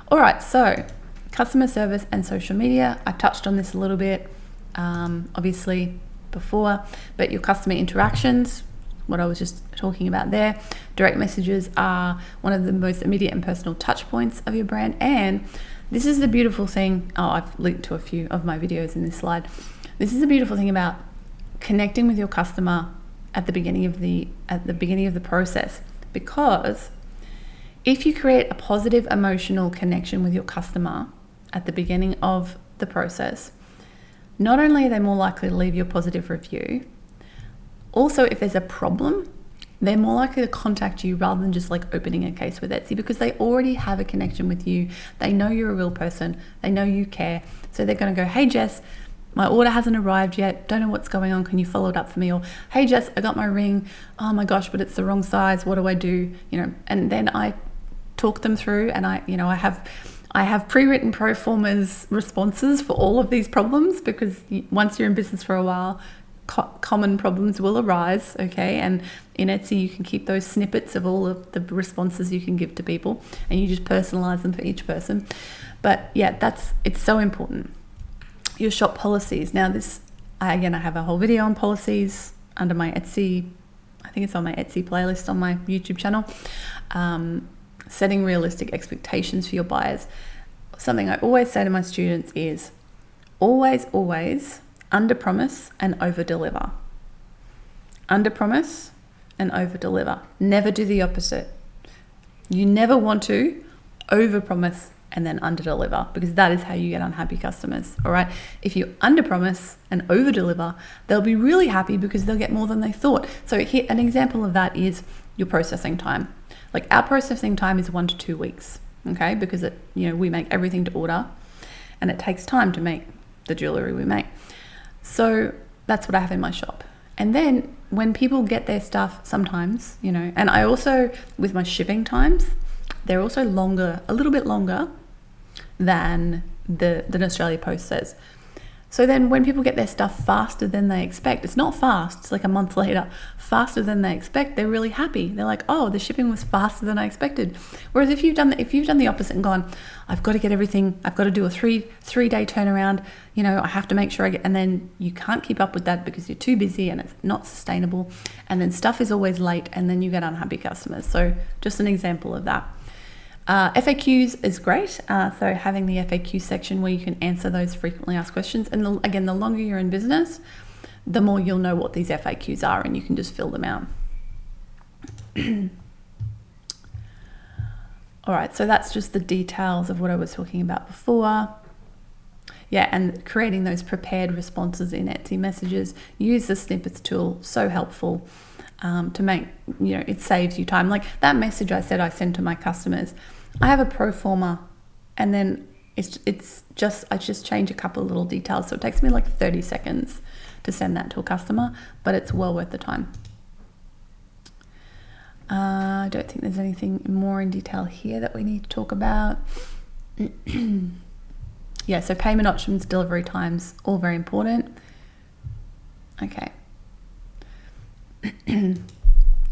All right, so customer service and social media. I touched on this a little bit, obviously, before, but your customer interactions, what I was just talking about there. Direct messages are one of the most immediate and personal touch points of your brand. And this is the beautiful thing. Oh, I've linked to a few of my videos in this slide. This is the beautiful thing about connecting with your customer at the beginning of the process, because if you create a positive emotional connection with your customer at the beginning of the process, not only are they more likely to leave you a positive review, also if there's a problem, they're more likely to contact you rather than just like opening a case with Etsy, because they already have a connection with you. They know you're a real person. They know you care. So they're going to go, hey Jess, my order hasn't arrived yet. Don't know what's going on. Can you follow it up for me? Or, hey Jess, I got my ring. Oh my gosh, but it's the wrong size. What do I do? You know, and then I talk them through, and I have pre-written pro formas responses for all of these problems, because once you're in business for a while, common problems will arise, okay? And in Etsy, you can keep those snippets of all of the responses you can give to people, and you just personalize them for each person. But yeah, it's so important. Your shop policies. Now this, again, I have a whole video on policies under my Etsy, I think it's on my Etsy playlist on my YouTube channel. Setting realistic expectations for your buyers. Something I always say to my students is always under promise and over deliver. Under promise and over deliver. Never do the opposite. You never want to over promise and then under-deliver, because that is how you get unhappy customers, all right? If you under-promise and over-deliver, they'll be really happy because they'll get more than they thought. So here, an example of that is your processing time. Like our processing time is 1 to 2 weeks, okay? Because we make everything to order, and it takes time to make the jewelry we make. So that's what I have in my shop. And then when people get their stuff sometimes, and I also, with my shipping times, they're also longer, a little bit longer than Australia Post says. So then when people get their stuff faster than they expect, it's not fast, it's like a month later, faster than they expect, they're really happy. They're like, oh, the shipping was faster than I expected. Whereas if you've done the opposite and gone, I've got to get everything, I've got to do a three-day turnaround, I have to make sure and then you can't keep up with that because you're too busy and it's not sustainable, and then stuff is always late, and then you get unhappy customers. So just an example of that. FAQs is great. So having the FAQ section where you can answer those frequently asked questions. And again, the longer you're in business, the more you'll know what these FAQs are, and you can just fill them out. All right, so that's just the details of what I was talking about before. Yeah, and creating those prepared responses in Etsy messages. Use the snippets tool, so helpful. To make, it saves you time. Like that message I said I send to my customers, I have a pro forma, and then I just change a couple of little details. So it takes me like 30 seconds to send that to a customer, but it's well worth the time. I don't think there's anything more in detail here that we need to talk about. Yeah, so payment options, delivery times, all very important. Okay.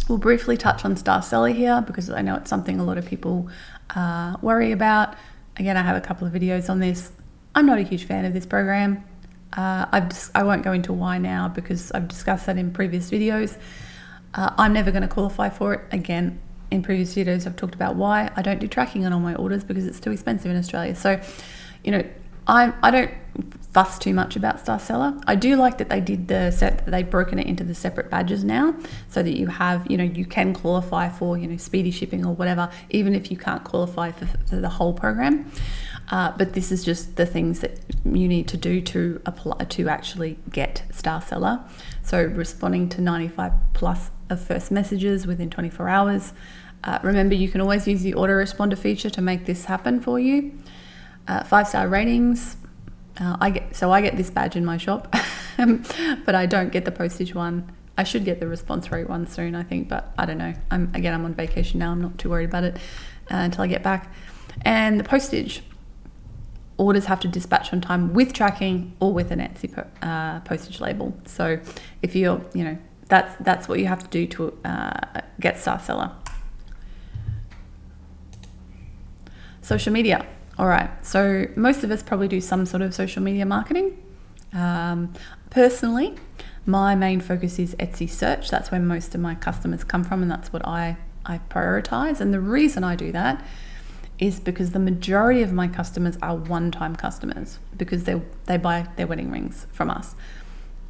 We'll briefly touch on Star Seller here because I know it's something a lot of people worry about. Again, I have a couple of videos on this. I'm not a huge fan of this program. I won't go into why now because I've discussed that in previous videos. I'm never going to qualify for it. Again, in previous videos, I've talked about why I don't do tracking on all my orders because it's too expensive in Australia. So, I don't fuss too much about Star Seller. I do like that they did they've broken it into the separate badges now so that you have, you can qualify for, speedy shipping or whatever, even if you can't qualify for the whole program. But this is just the things that you need to do to apply to actually get Star Seller. So responding to 95 plus of first messages within 24 hours. Remember, you can always use the autoresponder feature to make this happen for you. 5-star ratings. I get this badge in my shop, but I don't get the postage one. I should get the response rate one soon, I think, but I don't know. I'm on vacation now. I'm not too worried about it until I get back. And the postage. Orders have to dispatch on time with tracking or with an Etsy postage label. So if you're, that's what you have to do to get Star Seller. Social media. All right, so most of us probably do some sort of social media marketing. Personally, my main focus is Etsy search. That's where most of my customers come from, and that's what I prioritize. And the reason I do that is because the majority of my customers are one-time customers because they buy their wedding rings from us.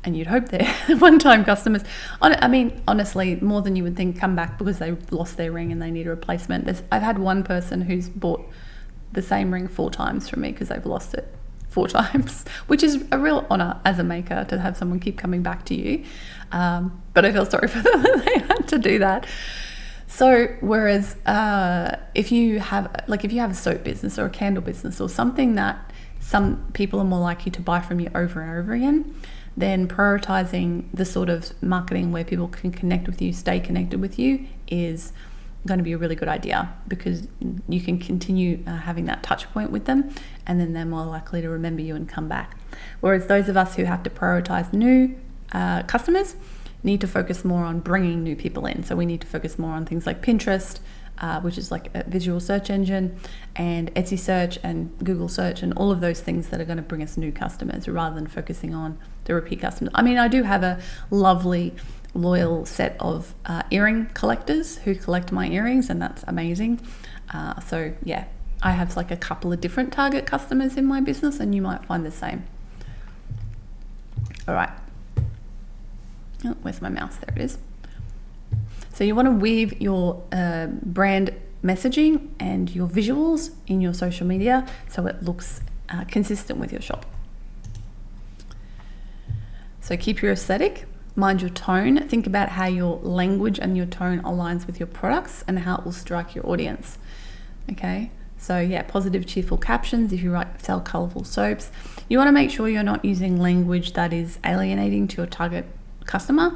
And you'd hope they're one-time customers. Honestly, more than you would think come back because they lost their ring and they need a replacement. I've had one person who's bought the same ring 4 times from me because they've lost it 4 times, which is a real honor as a maker to have someone keep coming back to you. But I feel sorry for them that they had to do that. So whereas if you have a soap business or a candle business or something that some people are more likely to buy from you over and over again, then prioritizing the sort of marketing where people can connect with you, stay connected with you is going to be a really good idea because you can continue having that touch point with them, and then they're more likely to remember you and come back. Whereas those of us who have to prioritize new customers need to focus more on bringing new people in. So we need to focus more on things like Pinterest, which is like a visual search engine, and Etsy search and Google search and all of those things that are going to bring us new customers rather than focusing on the repeat customers. I do have a lovely loyal set of earring collectors who collect my earrings, and that's amazing. So yeah, I have like a couple of different target customers in my business, and you might find the same. All right. Oh, where's my mouse? There it is. So you want to weave your brand messaging and your visuals in your social media so it looks consistent with your shop. So keep your aesthetic, mind your tone, think about how your language and your tone aligns with your products and how it will strike your audience. Okay, so yeah, positive, cheerful captions. If you sell colorful soaps, you want to make sure you're not using language that is alienating to your target customer.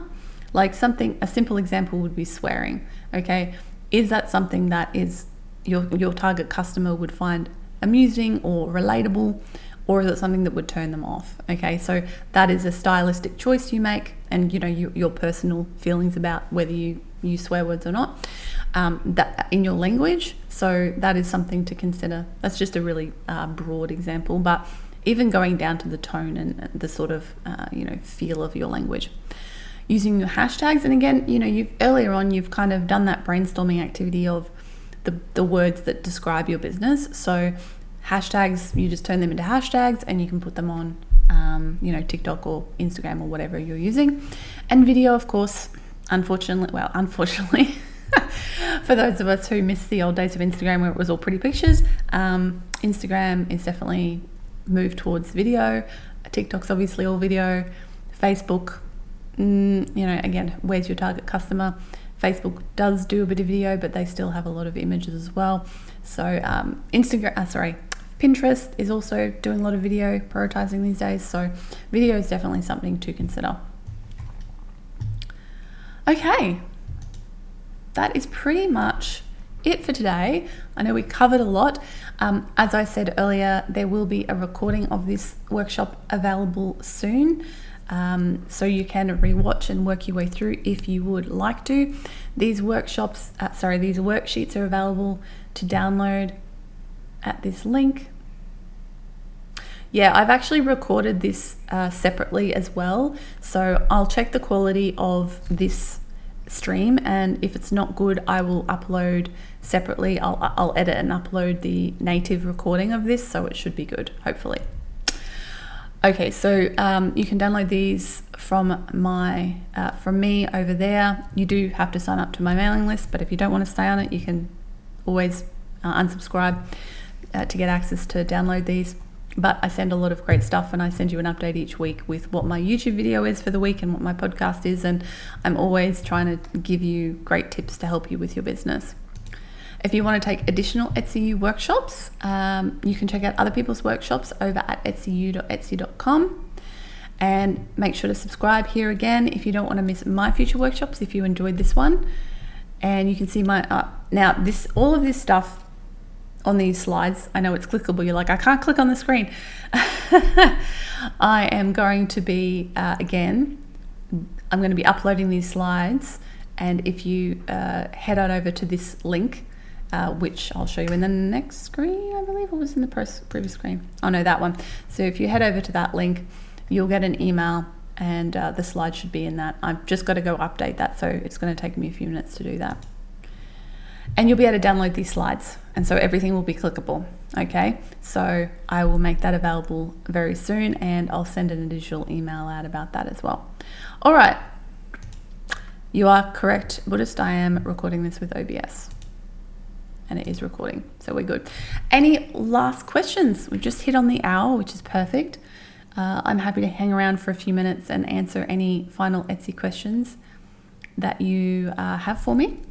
Like a simple example would be swearing. Okay, is that something that is your target customer would find amusing or relatable, or is it something that would turn them off? Okay, so that is a stylistic choice you make, and your personal feelings about whether you use swear words or not, that in your language. So that is something to consider. That's just a really broad example, but even going down to the tone and the sort of feel of your language. Using your hashtags, and again, earlier on you've kind of done that brainstorming activity of the words that describe your business. So hashtags, you just turn them into hashtags and you can put them on TikTok or Instagram or whatever you're using. And video, of course, unfortunately for those of us who miss the old days of Instagram where it was all pretty pictures, Instagram is definitely moved towards video. TikTok's obviously all video. Facebook, again, where's your target customer? Facebook does do a bit of video, but they still have a lot of images as well. So Pinterest is also doing a lot of video prioritizing these days. So video is definitely something to consider. Okay, that is pretty much it for today. I know we covered a lot. As I said earlier, there will be a recording of this workshop available soon. So you can rewatch and work your way through if you would like to. These worksheets are available to download at this link. Yeah, I've actually recorded this separately as well. So I'll check the quality of this stream, and if it's not good, I will upload separately. I'll edit and upload the native recording of this, so it should be good, hopefully. Okay, so you can download these from me over there. You do have to sign up to my mailing list, but if you don't want to stay on it, you can always unsubscribe to get access to download these. But I send a lot of great stuff, and I send you an update each week with what my YouTube video is for the week and what my podcast is, and I'm always trying to give you great tips to help you with your business. If you want to take additional Etsy workshops, you can check out other people's workshops over at etsyu.etsy.com, and make sure to subscribe here again if you don't want to miss my future workshops, if you enjoyed this one. And you can see my all of this stuff on these slides. I know it's clickable. You're like, I can't click on the screen. I am going to be I'm going to be uploading these slides, and if you head on over to this link, which I'll show you in the next screen, I believe it was in the previous screen. Oh no, that one. So if you head over to that link, you'll get an email, and the slide should be in that. I've just got to go update that, so it's going to take me a few minutes to do that. And you'll be able to download these slides, and so everything will be clickable. Okay, so I will make that available very soon, and I'll send an additional email out about that as well. All right, you are correct, Buddhist. I am recording this with OBS, and it is recording, so we're good. Any last questions? We just hit on the hour, which is perfect. I'm happy to hang around for a few minutes and answer any final Etsy questions that you have for me.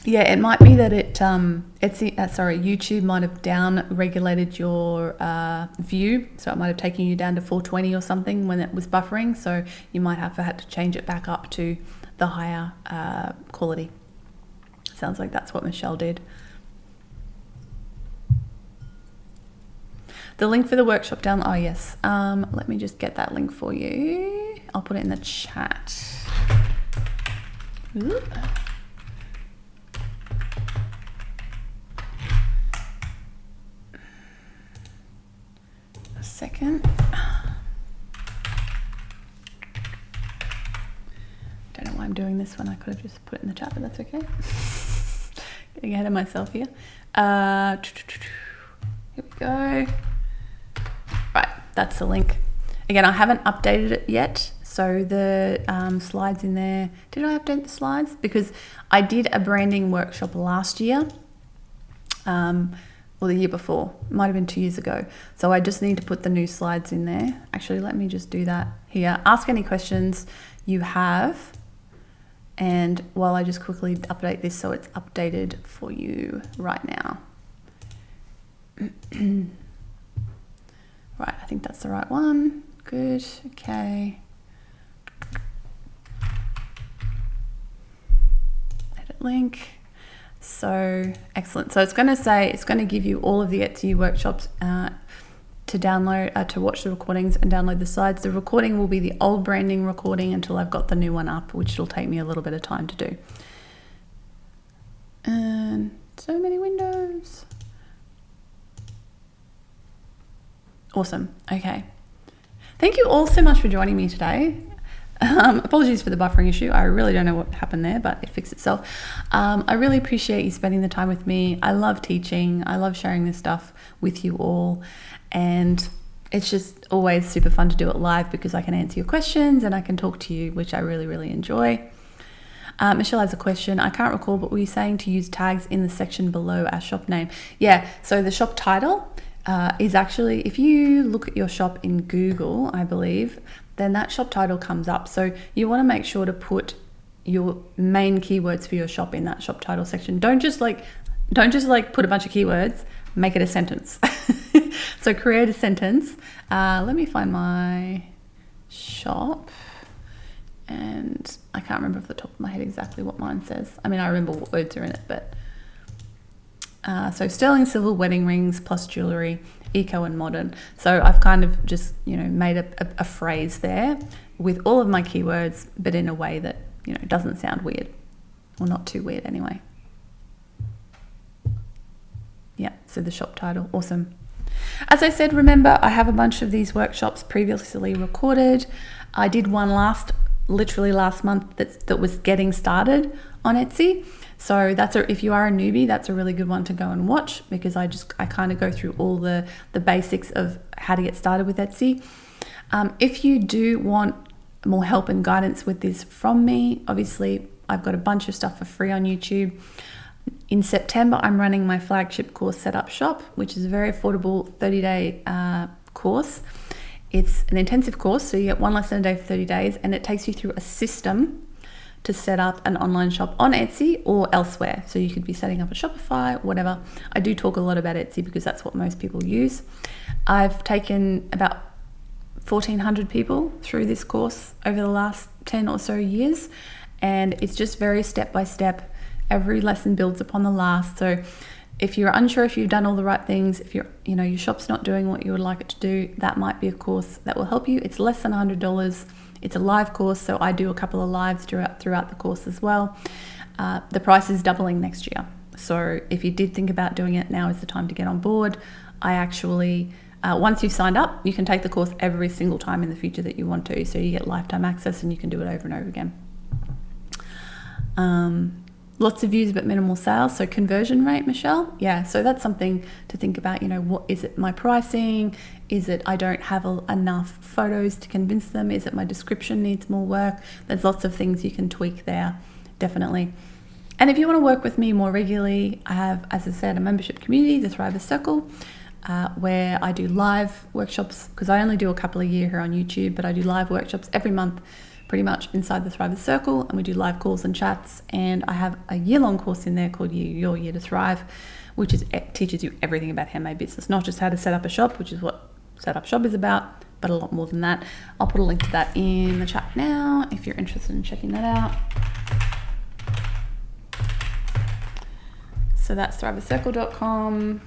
Yeah, it might be that YouTube might have down regulated your view, so it might have taken you down to 420 or something when it was buffering. So you might have had to change it back up to the higher quality. Sounds like that's what Michelle did. The link for the workshop down. Oh yes. Let me just get that link for you. I'll put it in the chat. Ooh. Second. Don't know why I'm doing this one. I could have just put it in the chat, but that's okay. Getting ahead of myself here. Here we go. Right, that's the link. Again, I haven't updated it yet, So the slides in there, did I update the slides? Because I did a branding workshop last year, or the year before, might have been 2 years ago. So I just need to put the new slides in there. Actually, let me just do that here. Ask any questions you have. And while I just quickly update this so it's updated for you right now. Right, I think that's the right one. Good, okay. Edit link. So excellent. So it's going to say, it's going to give you all of the Etsy workshops to download, to watch the recordings and download the slides. The recording will be the old branding recording until I've got the new one up, which will take me a little bit of time to do. And so many windows. Awesome. Okay. Thank you all so much for joining me today. Apologies for the buffering issue. I really don't know what happened there, but it fixed itself. I really appreciate you spending the time with me. I love teaching. I love sharing this stuff with you all. And it's just always super fun to do it live because I can answer your questions and I can talk to you, which I really, really enjoy. Michelle has a question. I can't recall, but were you saying to use tags in the section below our shop name? Yeah, so the shop title is actually, if you look at your shop in Google, I believe, then that shop title comes up. So you want to make sure to put your main keywords for your shop in that shop title section. Don't just like put a bunch of keywords, make it a sentence. So create a sentence. Let me find my shop. And I can't remember off the top of my head exactly what mine says. I mean, I remember what words are in it, but so sterling silver wedding rings plus jewelry, eco and modern. So I've kind of just, made a phrase there with all of my keywords, but in a way that, doesn't sound weird, or not too weird anyway. Yeah, so the shop title, awesome. As I said, remember, I have a bunch of these workshops previously recorded. I did one literally last month that was getting started on Etsy. So if you are a newbie, that's a really good one to go and watch because I kind of go through all the basics of how to get started with Etsy. If you do want more help and guidance with this from me, obviously I've got a bunch of stuff for free on YouTube. In September, I'm running my flagship course, Set Up Shop, which is a very affordable 30-day course. It's an intensive course, so you get one lesson a day for 30 days, and it takes you through a system to set up an online shop on Etsy or elsewhere. So you could be setting up a Shopify, whatever. I do talk a lot about Etsy because that's what most people use. I've taken about 1,400 people through this course over the last 10 or so years, and it's just very step by step. Every lesson builds upon the last. So if you're unsure if you've done all the right things, if your shop's not doing what you would like it to do, that might be a course that will help you. It's less than $100. It's a live course, so I do a couple of lives throughout the course as well. The price is doubling next year. So if you did think about doing it, now is the time to get on board. I actually, once you've signed up, you can take the course every single time in the future that you want to. So you get lifetime access and you can do it over and over again. Lots of views but minimal sales. So conversion rate, Michelle? Yeah, so that's something to think about. What is it, my pricing? Is it I don't have enough photos to convince them? Is it my description needs more work? There's lots of things you can tweak there, definitely. And if you want to work with me more regularly, I have, as I said, a membership community, the Thrivers Circle, where I do live workshops, because I only do a couple a year here on YouTube, but I do live workshops every month pretty much inside the Thrivers Circle, and we do live calls and chats. And I have a year-long course in there called Your Year to Thrive, which teaches you everything about handmade business, not just how to set up a shop, which is what Set Up Shop is about, but a lot more than that. I'll put a link to that in the chat now if you're interested in checking that out. So that's thrivercircle.com.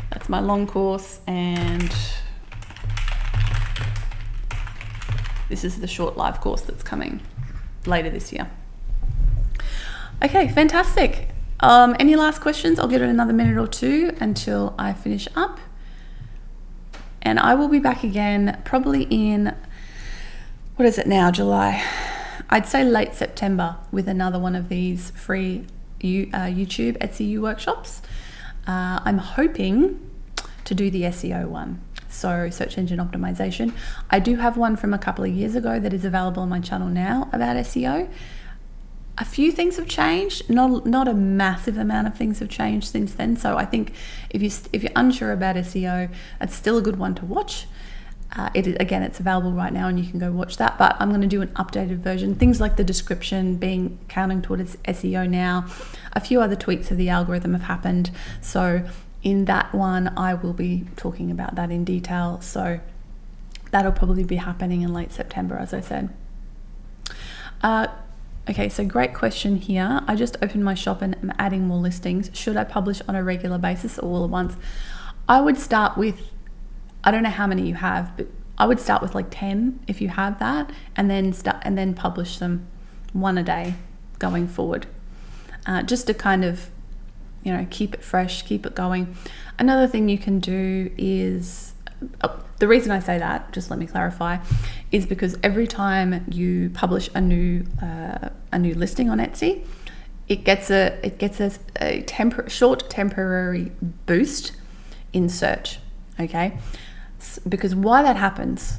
That's my long course, and this is the short live course that's coming later this year. Okay, fantastic. Any last questions? I'll give it another minute or two until I finish up. And I will be back again probably in, what is it now, July? I'd say late September with another one of these free YouTube Etsy workshops. I'm hoping to do the SEO one. so search engine optimization. I do have one from a couple of years ago that is available on my channel now about SEO. A few things have changed, not a massive amount of things have changed since then. So I think if you're unsure about SEO, that's still a good one to watch. It's available right now and you can go watch that, but I'm going to do an updated version. Things like the description counting towards SEO now. A few other tweaks of the algorithm have happened. So in that one, I will be talking about that in detail. So that'll probably be happening in late September, as I said. Okay, so great question here. I just opened my shop and am adding more listings. Should I publish on a regular basis or all at once? I would start with, I don't know how many you have, but I would start with like 10 if you have that, and then publish them one a day going forward, just to kind of, keep it fresh, keep it going. Another thing you can do is, the reason I say that, just let me clarify, is because every time you publish a new listing on Etsy, it gets a short temporary boost in search. Okay. Because why that happens,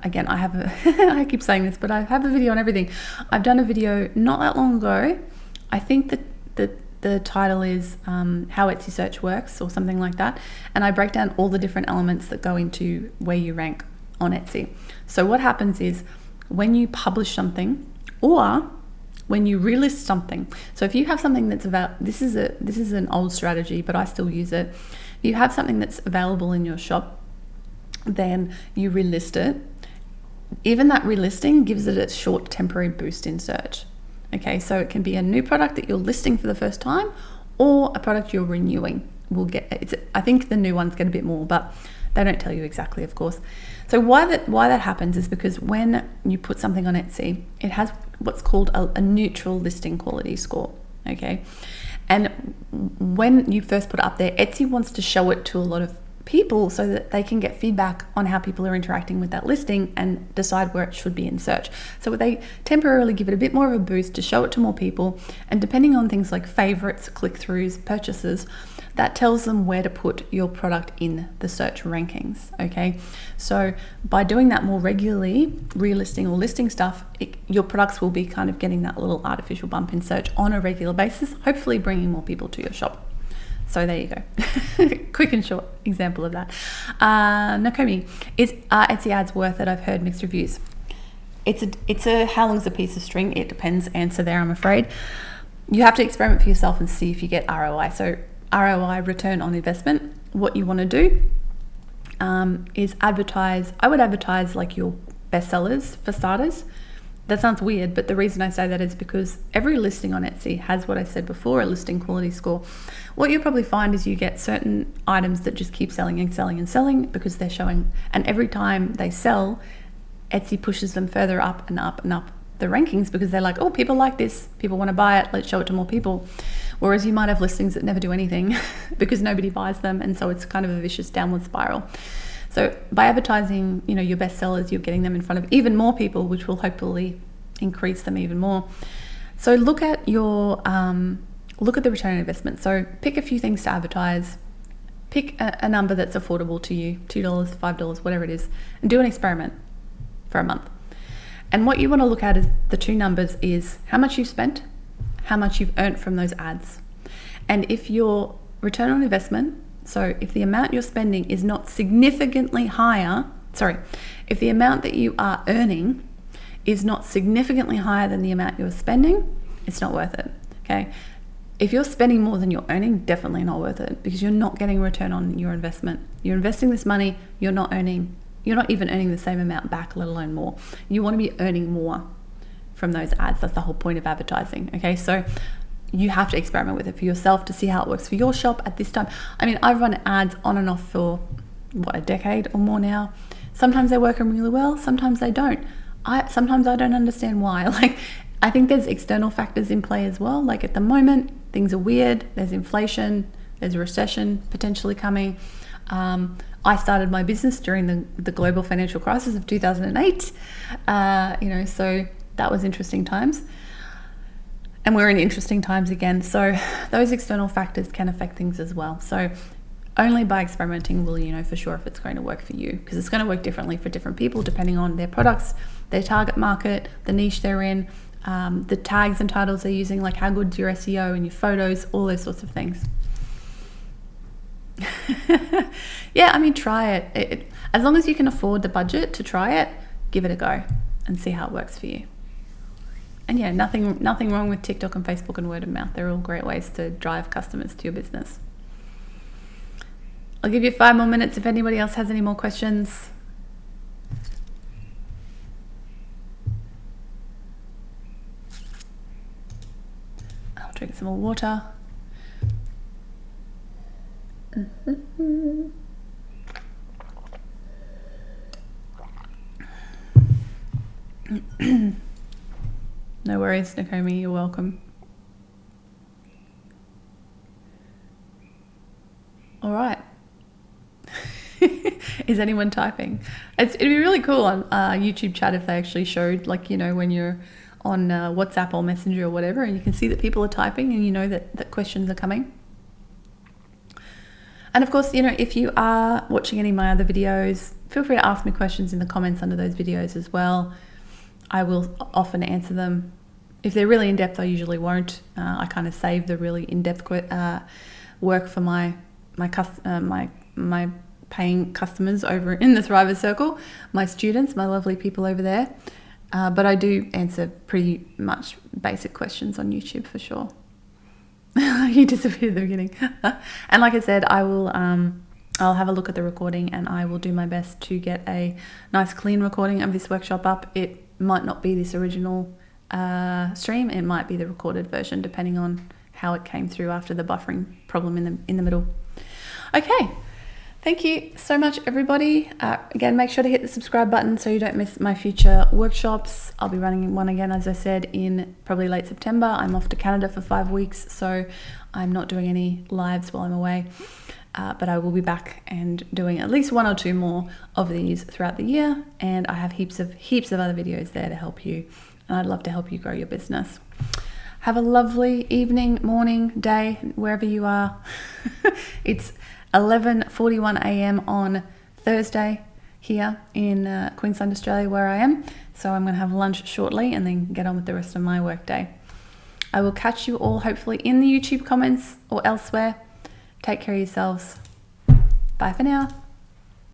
again, I keep saying this, but I have a video on everything. I've done a video not that long ago. I think that the title is How Etsy Search Works or something like that. And I break down all the different elements that go into where you rank on Etsy. So what happens is when you publish something or when you relist something. So if you have something that's this is an old strategy, but I still use it. If you have something that's available in your shop, then you relist it. Even that relisting gives it a short temporary boost in search. Okay, so it can be a new product that you're listing for the first time or a product you're renewing. I think the new ones get a bit more, but they don't tell you exactly, of course. So why that happens is because when you put something on Etsy, it has what's called a neutral listing quality score. Okay, and when you first put it up there, Etsy wants to show it to a lot of people so that they can get feedback on how people are interacting with that listing and decide where it should be in search. So they temporarily give it a bit more of a boost to show it to more people, and depending on things like favorites, click-throughs, purchases, that tells them where to put your product in the search rankings. Okay, so by doing that more regularly, relisting or listing stuff, your products will be kind of getting that little artificial bump in search on a regular basis, hopefully bringing more people to your shop. So there you go. Quick and short example of that. Nakomi, is Etsy ads worth it? I've heard mixed reviews. It's a how long's a piece of string? It depends answer there, I'm afraid. You have to experiment for yourself and see if you get ROI. So ROI, return on investment. What you want to do is advertise. I would advertise like your bestsellers for starters. That sounds weird, but the reason I say that is because every listing on Etsy has what I said before, a listing quality score. What you'll probably find is you get certain items that just keep selling and selling and selling because they're showing, and every time they sell, Etsy pushes them further up and up and up the rankings because they're like, oh, people like this, people want to buy it, let's show it to more people. Whereas you might have listings that never do anything because nobody buys them, and so it's kind of a vicious downward spiral. So by advertising, your best sellers, you're getting them in front of even more people, which will hopefully increase them even more. So look at the return on investment. So pick a few things to advertise. Pick a number that's affordable to you, $2, $5, whatever it is, and do an experiment for a month. And what you want to look at is the two numbers is how much you've spent, how much you've earned from those ads. And if your return on investment, so if the amount you're spending is not significantly higher, if the amount that you are earning is not significantly higher than the amount you're spending, it's not worth it. Okay. If you're spending more than you're earning, definitely not worth it because you're not getting a return on your investment. You're investing this money, you're not even earning the same amount back, let alone more. You want to be earning more from those ads. That's the whole point of advertising. Okay. So you have to experiment with it for yourself to see how it works for your shop at this time. I mean, I've run ads on and off for a decade or more now. Sometimes they work really well, sometimes they don't. Sometimes I don't understand why. I think there's external factors in play as well. Like at the moment, things are weird. There's inflation, there's a recession potentially coming. I started my business during the global financial crisis of 2008. So that was interesting times. And we're in interesting times again. So those external factors can affect things as well. So Only by experimenting will you know for sure if it's going to work for you, because it's going to work differently for different people depending on their products, their target market, the niche they're in, the tags and titles they're using, like how good's your SEO and your photos, all those sorts of things. Yeah, I mean, try it. As long as you can afford the budget to try it, give it a go and see how it works for you. And yeah, nothing wrong with TikTok and Facebook and word of mouth. They're all great ways to drive customers to your business. I'll give you 5 more minutes if anybody else has any more questions. I'll drink some more water. No worries, Nakomi, you're welcome. All right. Is anyone typing? It'd be really cool on YouTube chat if they actually showed, like, you know, when you're on WhatsApp or Messenger or whatever, and you can see that people are typing and you know that questions are coming. And of course, you know, if you are watching any of my other videos, feel free to ask me questions in the comments under those videos as well. I will often answer them. If they're really in-depth, I usually won't. I kind of save the really in-depth work for my paying customers over in the Thriver Circle, my students, my lovely people over there. But I do answer pretty much basic questions on YouTube for sure. You disappeared at the beginning. And like I said, I'll have a look at the recording and I will do my best to get a nice clean recording of this workshop up. It might not be this original stream. It might be the recorded version, depending on how it came through after the buffering problem in the middle. Okay. Thank you so much, everybody. Again, make sure to hit the subscribe button so you don't miss my future workshops. I'll be running one again, as I said, in probably late September. I'm off to Canada for 5 weeks, so I'm not doing any lives while I'm away. But I will be back and doing at least 1 or 2 more of these throughout the year. And I have heaps of other videos there to help you. And I'd love to help you grow your business. Have a lovely evening, morning, day, wherever you are. It's 11:41 a.m. on Thursday here in Queensland, Australia, where I am. So I'm going to have lunch shortly and then get on with the rest of my work day. I will catch you all hopefully in the YouTube comments or elsewhere. Take care of yourselves. Bye for now.